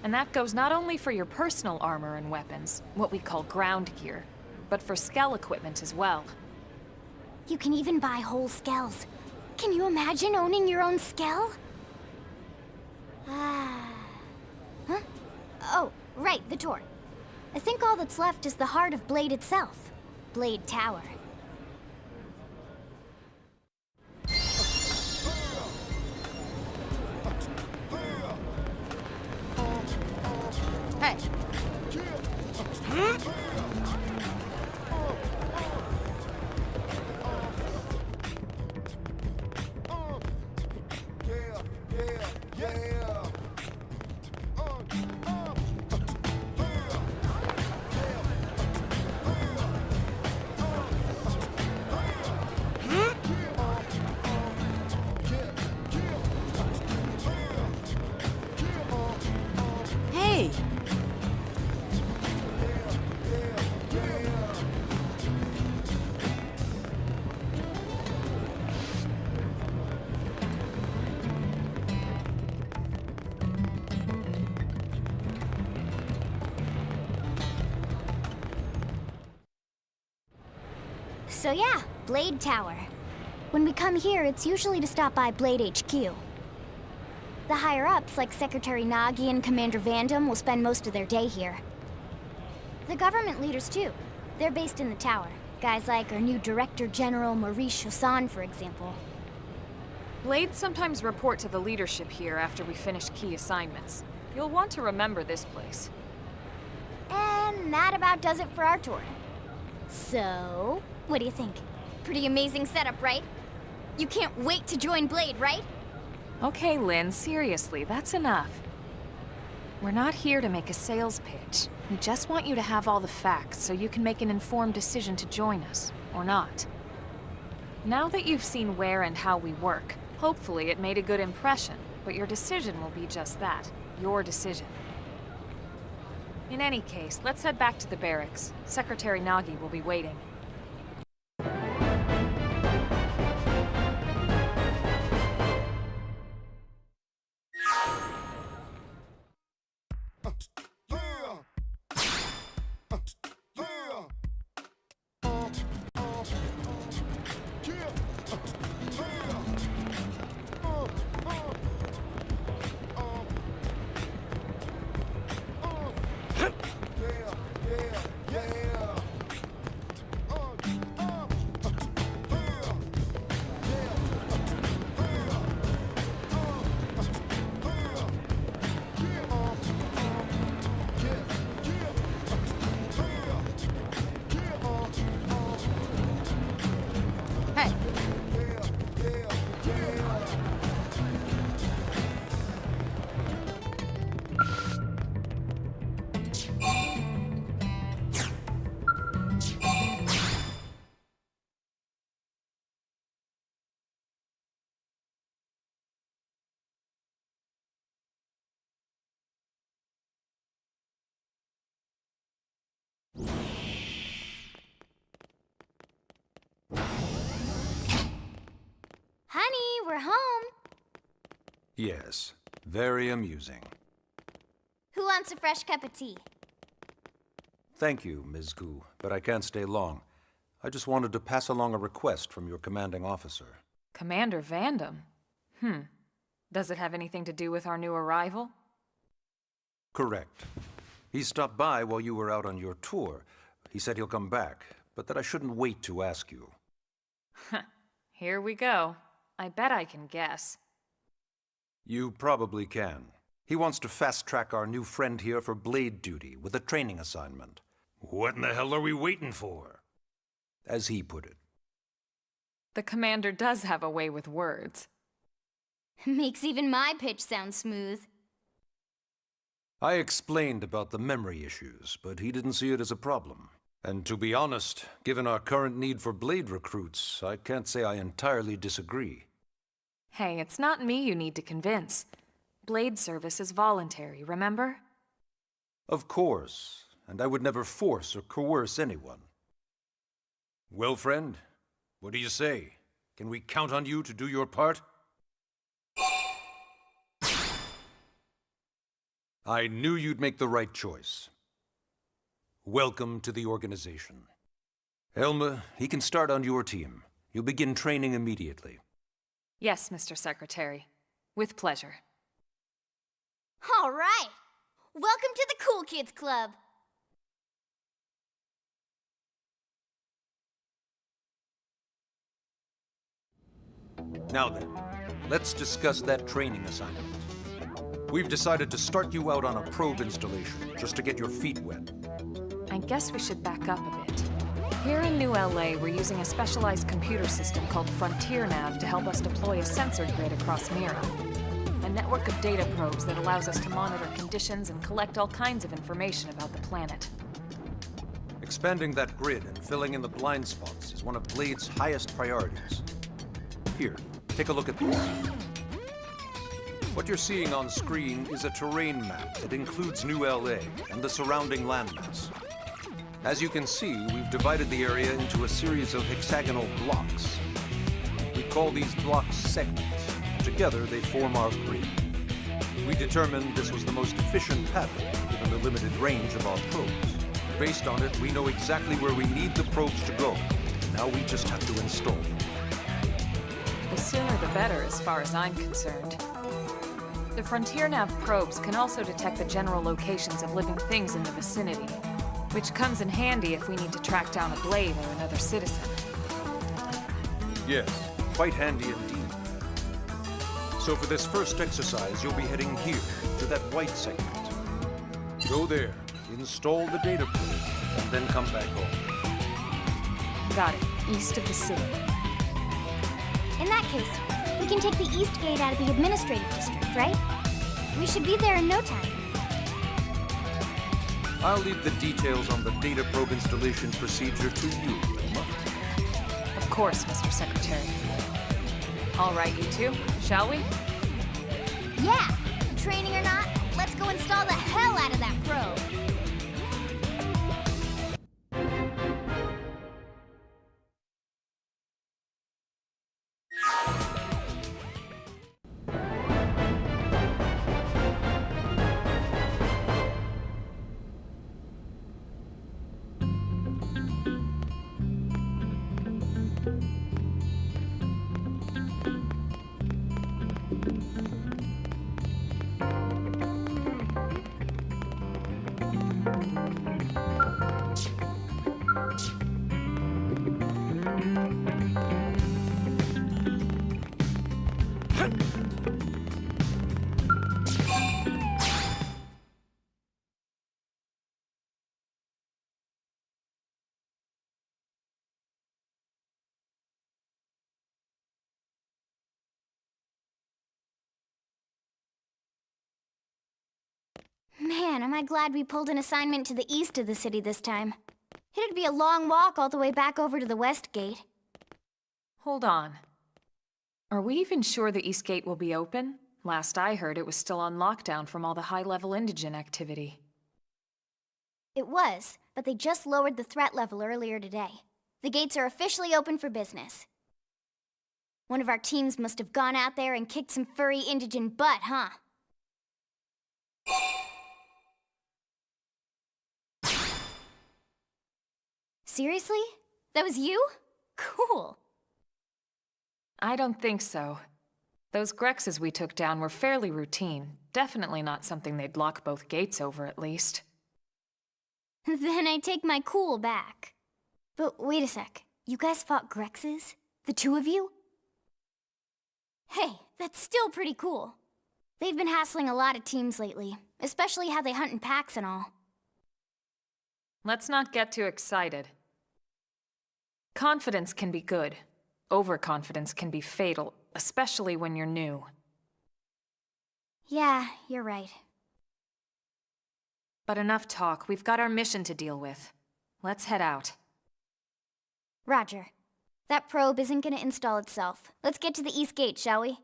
And that goes not only for your personal armor and weapons, what we call ground gear, but for Skell equipment as well. You can even buy whole Skells. Can you imagine owning your own Skell? Huh? Oh, right, the door. I think all that's left is the heart of Blade itself. Blade Tower. Hey! Hey! So yeah, Blade Tower. When we come here, it's usually to stop by Blade HQ. The higher-ups, like Secretary Nagi and Commander Vandam, will spend most of their day here. The government leaders, too. They're based in the tower. Guys like our new Director General Maurice Chassan, for example. Blades sometimes report to the leadership here after we finish key assignments. You'll want to remember this place. And that about does it for our tour. So, what do you think? Pretty amazing setup, right? You can't wait to join Blade, right? Okay, Lynn, seriously, that's enough. We're not here to make a sales pitch. We just want you to have all the facts so you can make an informed decision to join us, or not. Now that you've seen where and how we work, hopefully it made a good impression, but your decision will be just that, your decision. In any case, let's head back to the barracks. Secretary Nagi will be waiting. Honey, we're home. Yes, very amusing. Who wants a fresh cup of tea? Thank you, Ms. Gu, but I can't stay long. I just wanted to pass along a request from your commanding officer. Commander Vandam? Does it have anything to do with our new arrival? Correct. He stopped by while you were out on your tour. He said he'll come back, but that I shouldn't wait to ask you. Here we go. I bet I can guess. You probably can. He wants to fast-track our new friend here for blade duty with a training assignment. What in the hell are we waiting for? As he put it. The commander does have a way with words. Makes even my pitch sound smooth. I explained about the memory issues, but he didn't see it as a problem. And to be honest, given our current need for blade recruits, I can't say I entirely disagree. Hey, it's not me you need to convince. Blade service is voluntary, remember? Of course, and I would never force or coerce anyone. Well, friend, what do you say? Can we count on you to do your part? I knew you'd make the right choice. Welcome to the organization. Elma, he can start on your team. You'll begin training immediately. Yes, Mr. Secretary. With pleasure. All right! Welcome to the Cool Kids Club! Now then, let's discuss that training assignment. We've decided to start you out on a probe installation, just to get your feet wet. I guess we should back up a bit. Here in New LA, we're using a specialized computer system called Frontier Nav to help us deploy a sensor grid across Mira. A network of data probes that allows us to monitor conditions and collect all kinds of information about the planet. Expanding that grid and filling in the blind spots is one of Blade's highest priorities. Here, take a look at this. What you're seeing on screen is a terrain map that includes New LA and the surrounding landmass. As you can see, we've divided the area into a series of hexagonal blocks. We call these blocks segments. Together, they form our grid. We determined this was the most efficient pattern, given the limited range of our probes. Based on it, we know exactly where we need the probes to go. Now we just have to install them. The sooner the better, as far as I'm concerned. The Frontier Nav probes can also detect the general locations of living things in the vicinity, which comes in handy if we need to track down a Blade or another citizen. Yes, quite handy indeed. So for this first exercise, you'll be heading here, to that white segment. Go there, install the data probe, and then come back home. Got it. East of the city. In that case, we can take the East Gate out of the administrative district, right? We should be there in no time. I'll leave the details on the data probe installation procedure to you, Elma. Of course, Mr. Secretary. All right, you two, shall we? Yeah! Training or not, let's go install the hell out of that probe! Man, am I glad we pulled an assignment to the east of the city this time. It'd be a long walk all the way back over to the West Gate. Hold on. Are we even sure the East Gate will be open? Last I heard, it was still on lockdown from all the high-level indigen activity. It was, but they just lowered the threat level earlier today. The gates are officially open for business. One of our teams must have gone out there and kicked some furry indigen butt, huh? Seriously? That was you? Cool. I don't think so. Those Grexes we took down were fairly routine. Definitely not something they'd lock both gates over, at least. Then I take my cool back. But wait a sec. You guys fought Grexes? The two of you? Hey, that's still pretty cool. They've been hassling a lot of teams lately, especially how they hunt in packs and all. Let's not get too excited. Confidence can be good. Overconfidence can be fatal, especially when you're new. Yeah, you're right. But enough talk. We've got our mission to deal with. Let's head out. Roger. That probe isn't gonna install itself. Let's get to the East Gate, shall we?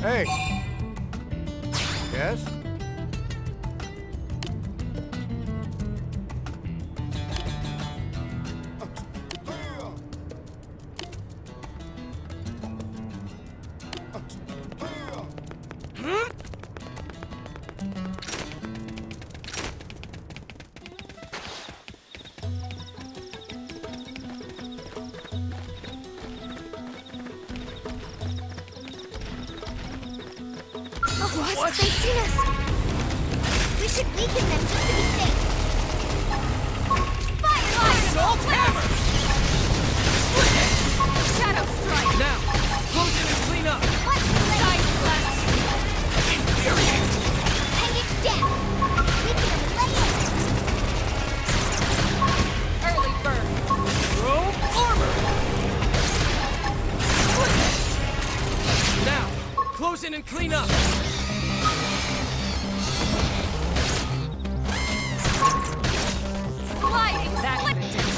Hey! Yes? What? They've seen us! We should weaken them just to be safe. Fire! Assault hammer! Shadow strike! Now, close in and clean up! What's the Side flash! Infuriate! Hang it down! Weaken them, lay in! Early bird! Throw armor! Now, close in and clean up! Sliding! That could have done.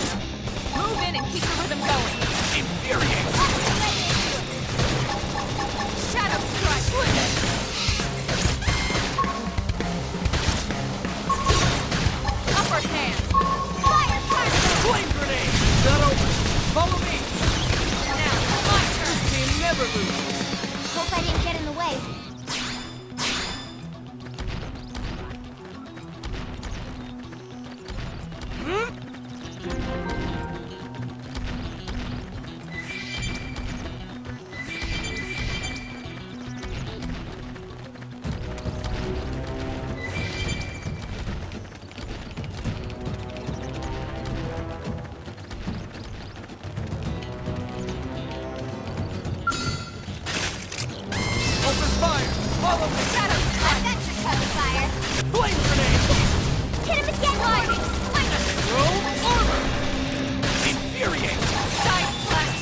Move in and keep the rhythm going. Infuriate! Shadow strike! Upper hand! Fire particle! Flame grenade! Not over! Follow me! Now, my turn! Team never loses! Hope I didn't get in the way. Open fire! Follow me! Shadow strike! That should cover fire. Flame grenade! Hit him again! Sliding! Slinger! Throw armor! Infuriate! Side flash!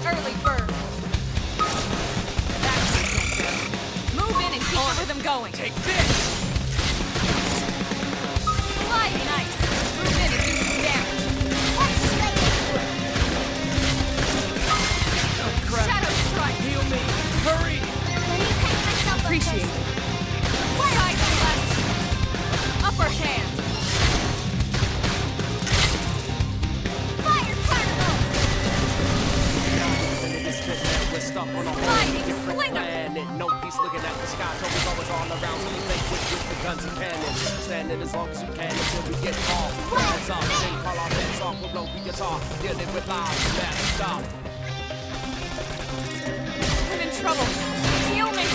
Early bird! That could have done. Move in and keep the rhythm going. Take this! Sliding ice! Move in and do some damage. Let's lay into it. Oh crap! Shadow strike! Heal me! Hurry! Let me paint myself up Appreciate first. it. Side flash! Upper hand! Fire particle! We're stuck on a whole Sliding different slinger! planet. No peace looking at the sky. Troubles always all around. So we stay quick with the guns and cannons. Standing as long as you can until we get caught. Hands up, then call our bets off. We'll blow the guitar. Dealing with lives. Mass stop. I'm in trouble. Heal me!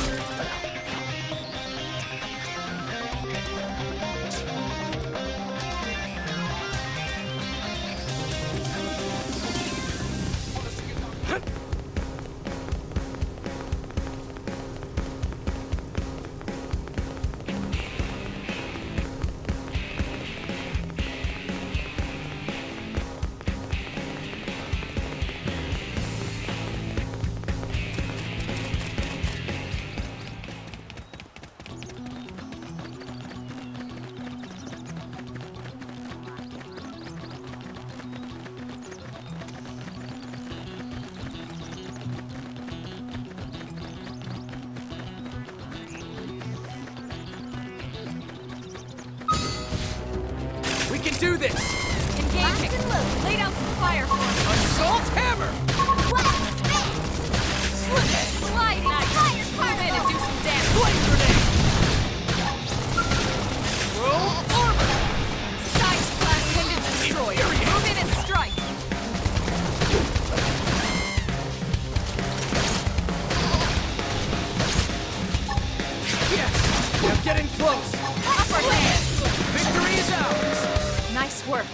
We can do this! Engaging! Lay down some fire for me! Assault hammer! Blast! Sliding ice! Move in and do some damage! Flame grenade! Throw armor! Side splash wind and destroy! Move in and strike! Yes! We're getting close! Upper hand! Victory is ours! Nice work.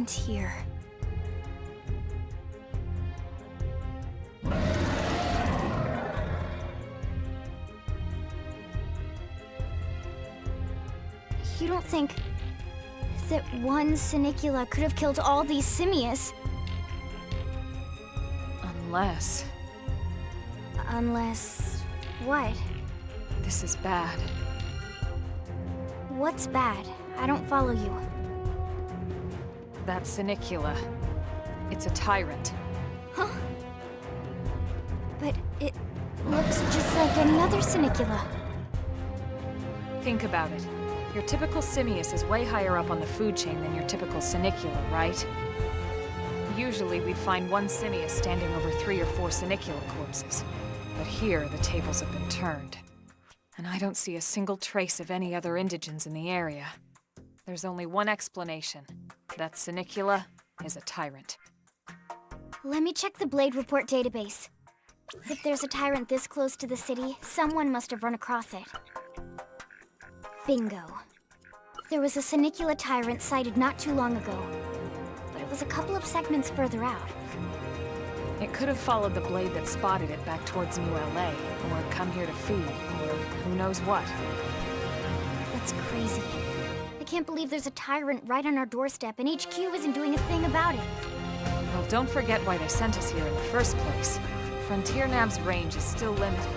Frontier. You don't think that one Sinicula could have killed all these simius? Unless... what? This is bad. What's bad? I don't follow you. That Sinicula. It's a tyrant. Huh? But it looks just like any other Sinicula. Think about it. Your typical simius is way higher up on the food chain than your typical Sinicula, right? Usually we'd find one simius standing over 3 or 4 Sinicula corpses. But here, the tables have been turned. And I don't see a single trace of any other indigents in the area. There's only one explanation. That Sinicula is a tyrant. Let me check the Blade Report database. If there's a tyrant this close to the city, someone must have run across it. Bingo. There was a Sinicula tyrant sighted not too long ago, but it was a couple of segments further out. It could have followed the blade that spotted it back towards New LA, or come here to feed, or who knows what. That's crazy. I can't believe there's a tyrant right on our doorstep and HQ isn't doing a thing about it. Well, don't forget why they sent us here in the first place. Frontier Nav's range is still limited.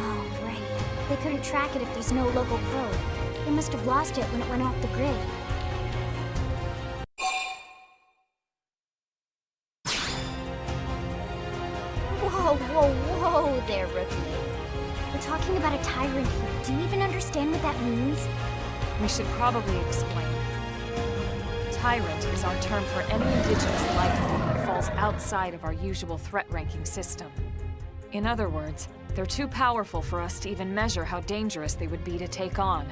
Oh, right. They couldn't track it if there's no local probe. They must have lost it when it went off the grid. Whoa there, rookie. We're talking about a tyrant here. Do you even understand what that means? We should probably explain. Tyrant is our term for any indigenous life form that falls outside of our usual threat ranking system. In other words, they're too powerful for us to even measure how dangerous they would be to take on.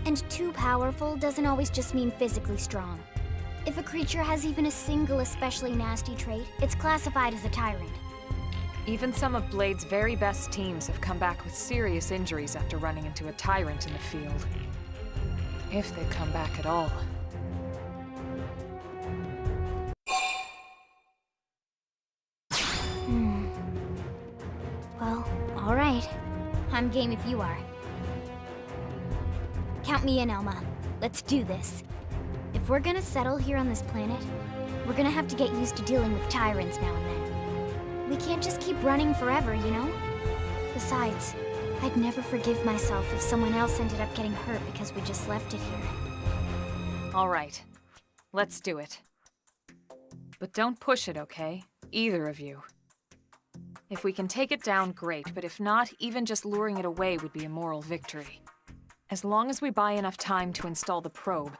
And too powerful doesn't always just mean physically strong. If a creature has even a single especially nasty trait, it's classified as a tyrant. Even some of Blade's very best teams have come back with serious injuries after running into a tyrant in the field. If they come back at all. Well, alright. I'm game if you are. Count me in, Elma. Let's do this. If we're gonna settle here on this planet, we're gonna have to get used to dealing with tyrants now and then. We can't just keep running forever, you know? Besides, I'd never forgive myself if someone else ended up getting hurt because we just left it here. All right. Let's do it. But don't push it, okay? Either of you. If we can take it down, great, but if not, even just luring it away would be a moral victory. As long as we buy enough time to install the probe,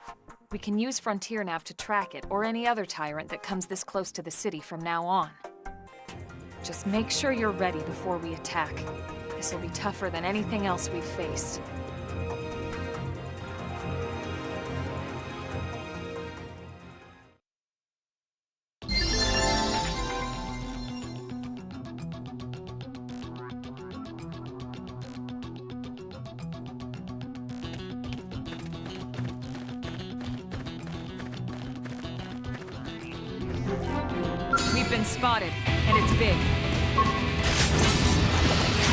we can use Frontier Nav to track it, or any other tyrant that comes this close to the city from now on. Just make sure you're ready before we attack. This will be tougher than anything else we've faced. We've been spotted, and it's big.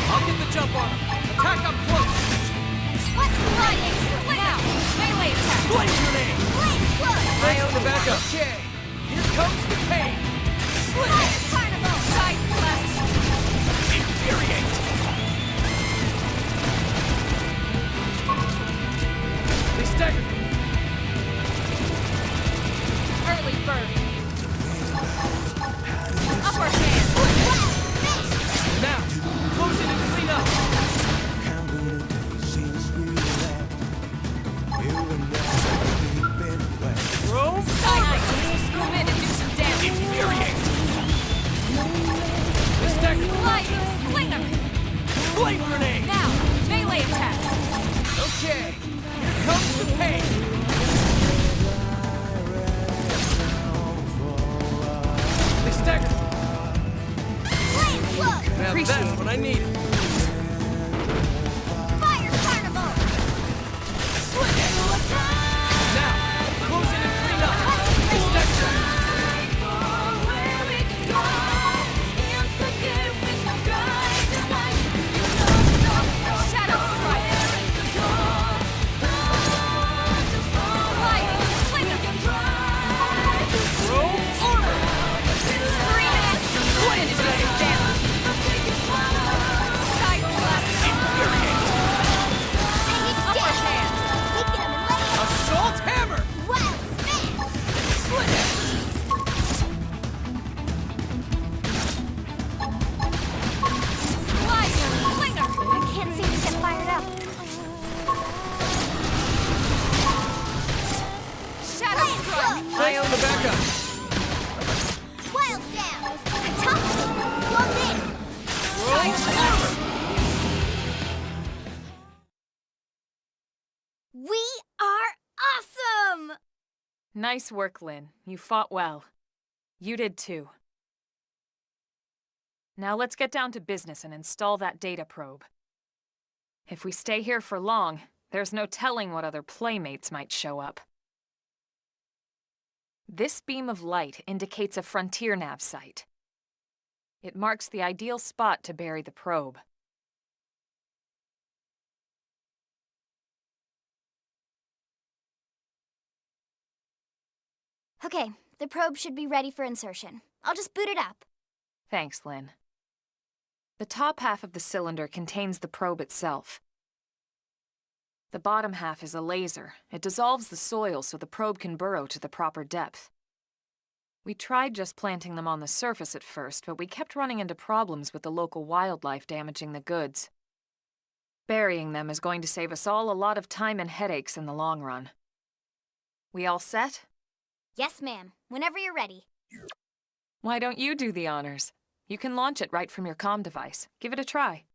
I'll get the jump on him. Attack up close. What's the lightning? Now! Melee attack! Blade grenade. Blade flood! I own the backup. Okay. Here comes the pain. Slit it. Carnival! Side slash! Infuriate. They staggered me. Early bird. Upper hand! Now, close it and clean up. Room? Cyanide, move in and do some damage. Infuriate. The stack. Lightning slinger! Blade grenade. Now, melee attack. Okay. Here comes the pain. They staggered. Now that's what I needed. Fire Carnival! Now, close it and clean up. We are awesome! Nice work, Lynn. You fought well. You did too. Now let's get down to business and install that data probe. If we stay here for long, there's no telling what other playmates might show up. This beam of light indicates a frontier nav site. It marks the ideal spot to bury the probe. Okay, the probe should be ready for insertion. I'll just boot it up. Thanks, Lynn. The top half of the cylinder contains the probe itself. The bottom half is a laser. It dissolves the soil so the probe can burrow to the proper depth. We tried just planting them on the surface at first, but we kept running into problems with the local wildlife damaging the goods. Burying them is going to save us all a lot of time and headaches in the long run. We all set? Yes, ma'am. Whenever you're ready. Why don't you do the honors? You can launch it right from your comm device. Give it a try.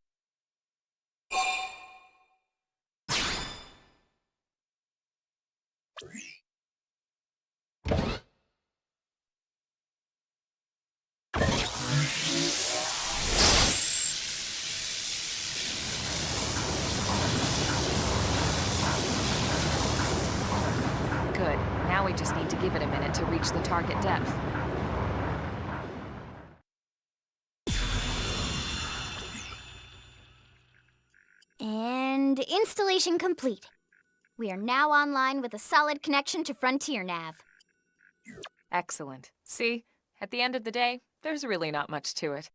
Good. Now we just need to give it a minute to reach the target depth. And installation complete. We are now online with a solid connection to Frontier Nav. Excellent. See, at the end of the day, there's really not much to it.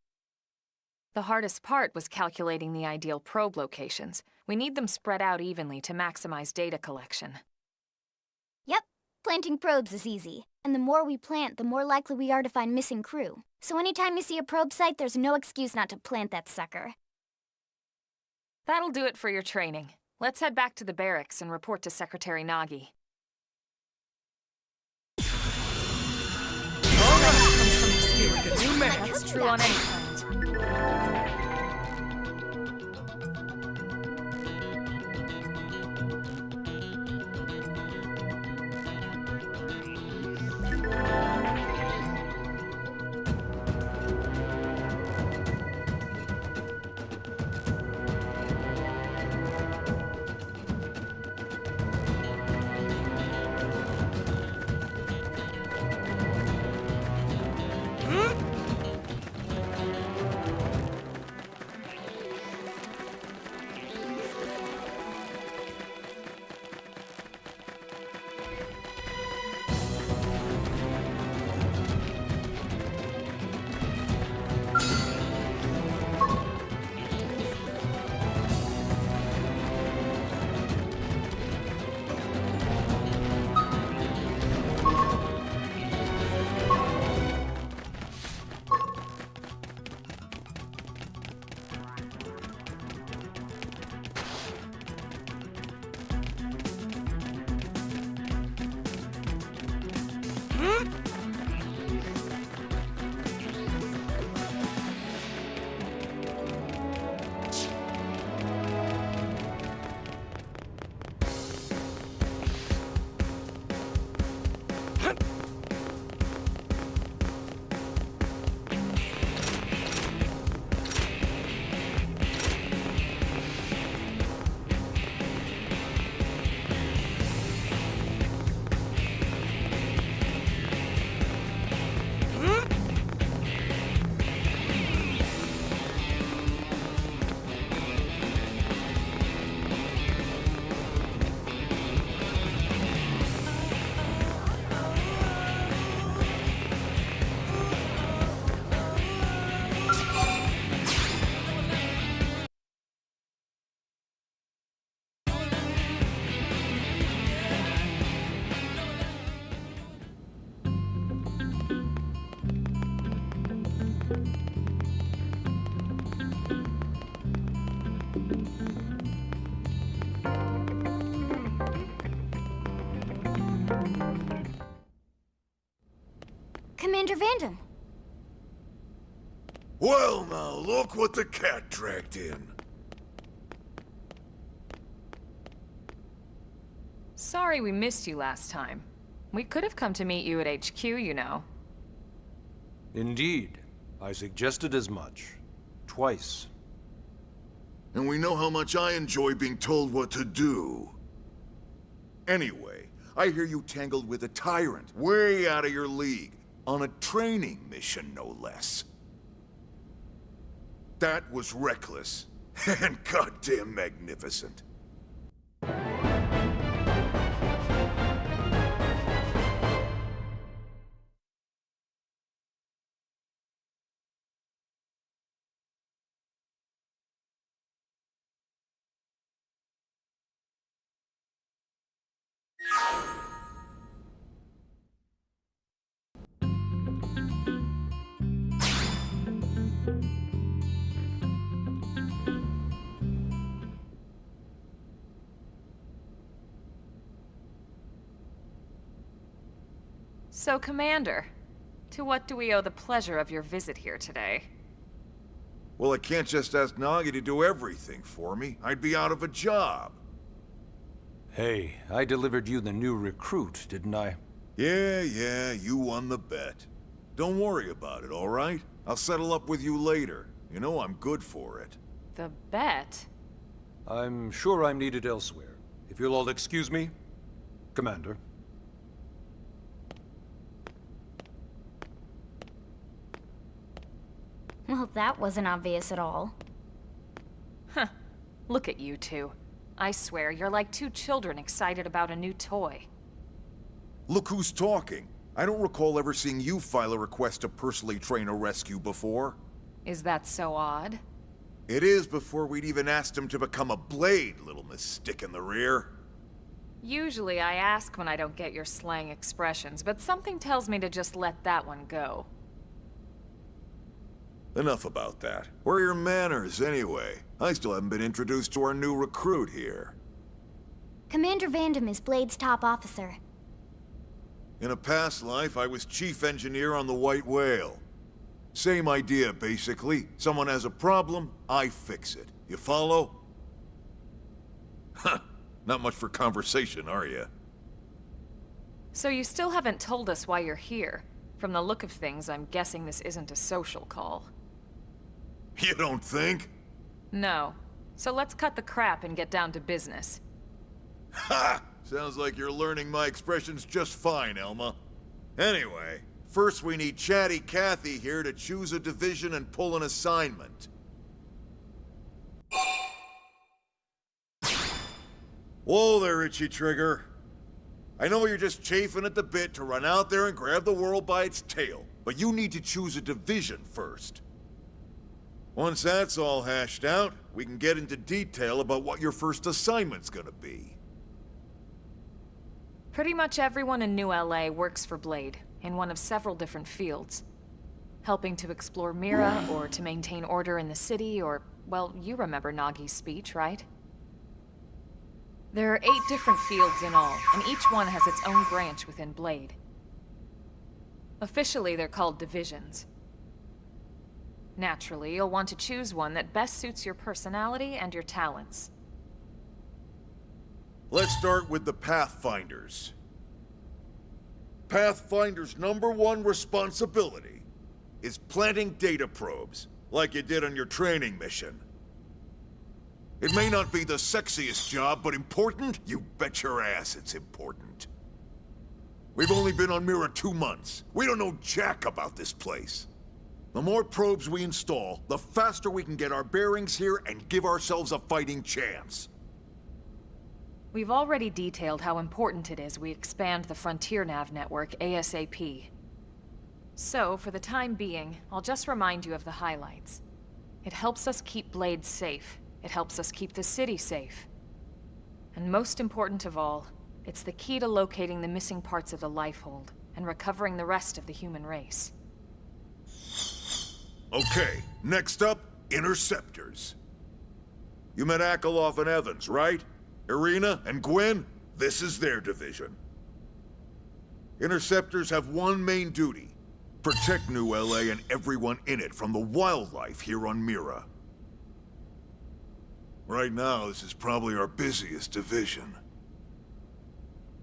The hardest part was calculating the ideal probe locations. We need them spread out evenly to maximize data collection. Yep, planting probes is easy. And the more we plant, the more likely we are to find missing crew. So anytime you see a probe site, there's no excuse not to plant that sucker. That'll do it for your training. Let's head back to the barracks and report to Secretary Nagi. That's true on any planet. Commander Vandam. Well, now, look what the cat dragged in. Sorry we missed you last time. We could have come to meet you at HQ, you know. Indeed. I suggested as much. Twice. And we know how much I enjoy being told what to do. Anyway, I hear you tangled with a tyrant, way out of your league, on a training mission, no less. That was reckless, and goddamn magnificent. So, Commander, to what do we owe the pleasure of your visit here today? Well, I can't just ask Nagi to do everything for me. I'd be out of a job. Hey, I delivered you the new recruit, didn't I? Yeah, you won the bet. Don't worry about it, all right? I'll settle up with you later. You know I'm good for it. The bet? I'm sure I'm needed elsewhere. If you'll all excuse me, Commander. Well, that wasn't obvious at all. Huh. Look at you two. I swear, you're like two children excited about a new toy. Look who's talking. I don't recall ever seeing you file a request to personally train a rescue before. Is that so odd? It is before we'd even asked him to become a blade, little Miss Stick in the Rear. Usually I ask when I don't get your slang expressions, but something tells me to just let that one go. Enough about that. Where are your manners, anyway? I still haven't been introduced to our new recruit here. Commander Vandam is Blade's top officer. In a past life, I was chief engineer on the White Whale. Same idea, basically. Someone has a problem, I fix it. You follow? Huh. Not much for conversation, are you? So you still haven't told us why you're here. From the look of things, I'm guessing this isn't a social call. You don't think? No. So let's cut the crap and get down to business. Ha! Sounds like you're learning my expressions just fine, Elma. Anyway, first we need Chatty Cathy here to choose a division and pull an assignment. Whoa there, Itchy Trigger. I know you're just chafing at the bit to run out there and grab the world by its tail, but you need to choose a division first. Once that's all hashed out, we can get into detail about what your first assignment's gonna be. Pretty much everyone in New LA works for Blade, in one of several different fields. Helping to explore Mira, or to maintain order in the city, or, well, you remember Nagi's speech, right? There are 8 different fields in all, and each one has its own branch within Blade. Officially, they're called divisions. Naturally, you'll want to choose one that best suits your personality and your talents. Let's start with the Pathfinders. Pathfinder's #1 responsibility is planting data probes, like you did on your training mission. It may not be the sexiest job, but important? You bet your ass it's important. We've only been on Mira 2 months. We don't know jack about this place. The more probes we install, the faster we can get our bearings here and give ourselves a fighting chance. We've already detailed how important it is we expand the Frontier Nav network ASAP. So, for the time being, I'll just remind you of the highlights. It helps us keep Blade safe. It helps us keep the city safe. And most important of all, it's the key to locating the missing parts of the Lifehold and recovering the rest of the human race. Okay, next up, Interceptors. You met Akeloff and Evans, right? Irina and Gwyn? This is their division. Interceptors have one main duty: Protect New LA and everyone in it from the wildlife here on Mira. Right now, this is probably our busiest division.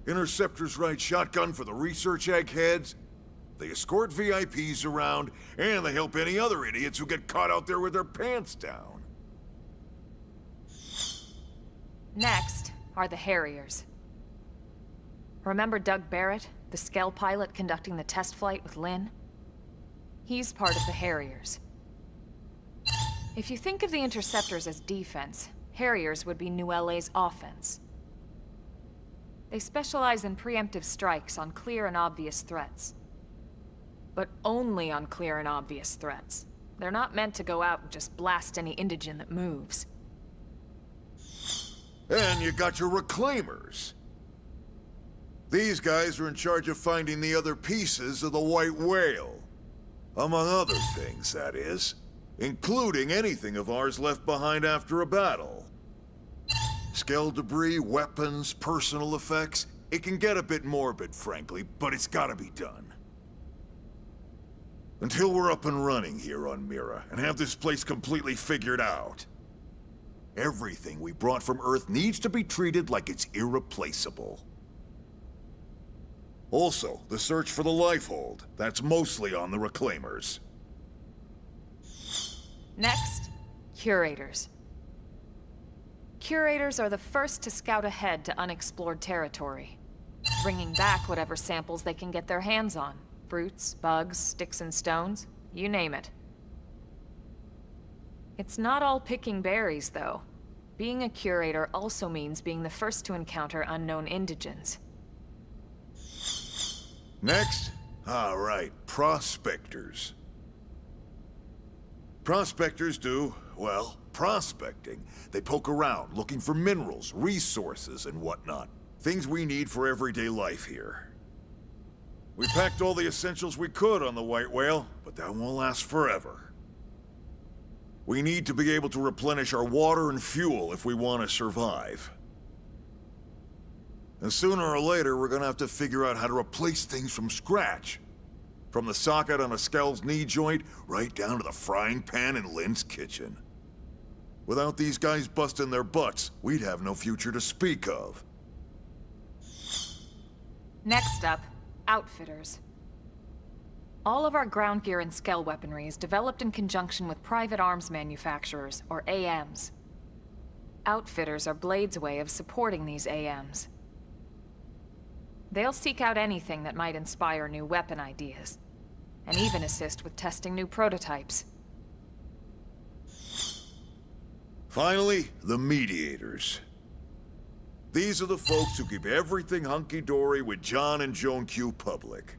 Interceptors ride shotgun for the research eggheads, they escort VIPs around, and they help any other idiots who get caught out there with their pants down. Next are the Harriers. Remember Doug Barrett, the Skell pilot conducting the test flight with Lynn? He's part of the Harriers. If you think of the Interceptors as defense, Harriers would be New LA's offense. They specialize in preemptive strikes on clear and obvious threats. But only on clear and obvious threats. They're not meant to go out and just blast any indigen that moves. And you got your Reclaimers. These guys are in charge of finding the other pieces of the White Whale. Among other things, that is. Including anything of ours left behind after a battle. Skell debris, weapons, personal effects. It can get a bit morbid, frankly, but it's gotta be done. Until we're up and running here on Mira, and have this place completely figured out. Everything we brought from Earth needs to be treated like it's irreplaceable. Also, the search for the Lifehold. That's mostly on the Reclaimers. Next, Curators. Curators are the first to scout ahead to unexplored territory, bringing back whatever samples they can get their hands on. Fruits, bugs, sticks and stones, you name it. It's not all picking berries, though. Being a curator also means being the first to encounter unknown indigens. Next? All right, prospectors. Prospectors do, well, prospecting. They poke around, looking for minerals, resources, and whatnot. Things we need for everyday life here. We packed all the essentials we could on the White Whale, but that won't last forever. We need to be able to replenish our water and fuel if we want to survive. And sooner or later, we're gonna have to figure out how to replace things from scratch. From the socket on a Skell's knee joint, right down to the frying pan in Lynn's kitchen. Without these guys busting their butts, we'd have no future to speak of. Next up, Outfitters. All of our ground gear and Skell weaponry is developed in conjunction with private arms manufacturers, or AMs. Outfitters are Blade's way of supporting these AMs. They'll seek out anything that might inspire new weapon ideas, and even assist with testing new prototypes. Finally, the Mediators. These are the folks who keep everything hunky-dory with John and Joan Q public.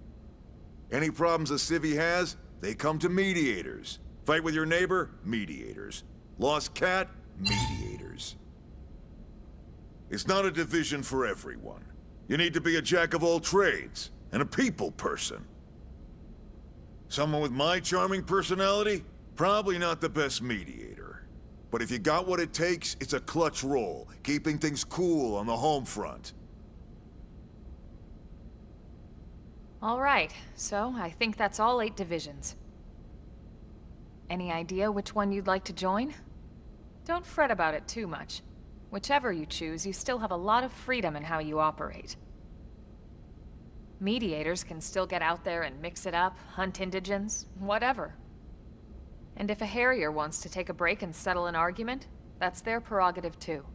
Any problems a civvy has, they come to Mediators. Fight with your neighbor? Mediators. Lost cat? Mediators. It's not a division for everyone. You need to be a jack of all trades, and a people person. Someone with my charming personality? Probably not the best mediator. But if you got what it takes, it's a clutch role, keeping things cool on the home front. All right, so I think that's all 8 divisions. Any idea which one you'd like to join? Don't fret about it too much. Whichever you choose, you still have a lot of freedom in how you operate. Mediators can still get out there and mix it up, hunt indigens, whatever. And if a Harrier wants to take a break and settle an argument, that's their prerogative too.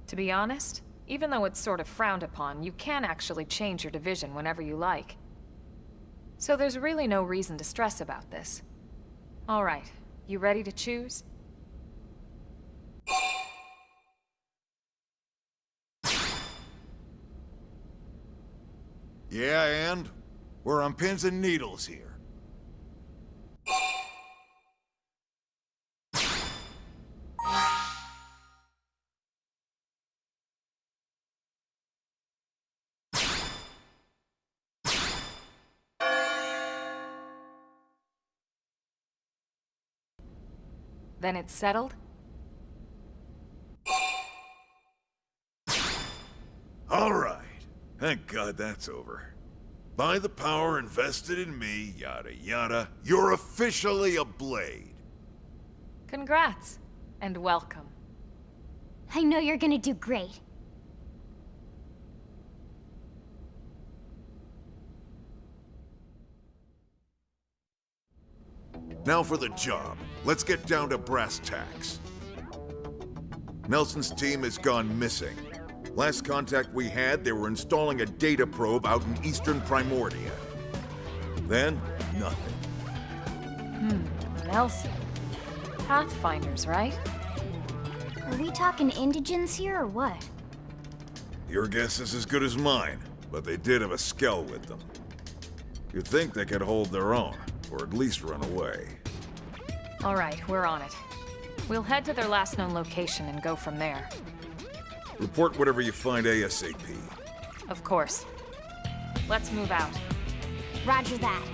To be honest, even though it's sort of frowned upon, you can actually change your division whenever you like. So there's really no reason to stress about this. All right, you ready to choose? Yeah, and? We're on pins and needles here. Then it's settled? All right. Thank God that's over. By the power invested in me, yada yada, you're officially a Blade. Congrats, and welcome. I know you're gonna do great. Now for the job. Let's get down to brass tacks. Nelson's team has gone missing. Last contact we had, they were installing a data probe out in eastern Primordia. Then, nothing. Nelson. Pathfinders, right? Are we talking indigents here or what? Your guess is as good as mine, but they did have a Skell with them. You'd think they could hold their own, or at least run away. Alright, we're on it. We'll head to their last known location and go from there. Report whatever you find ASAP. Of course. Let's move out. Roger that.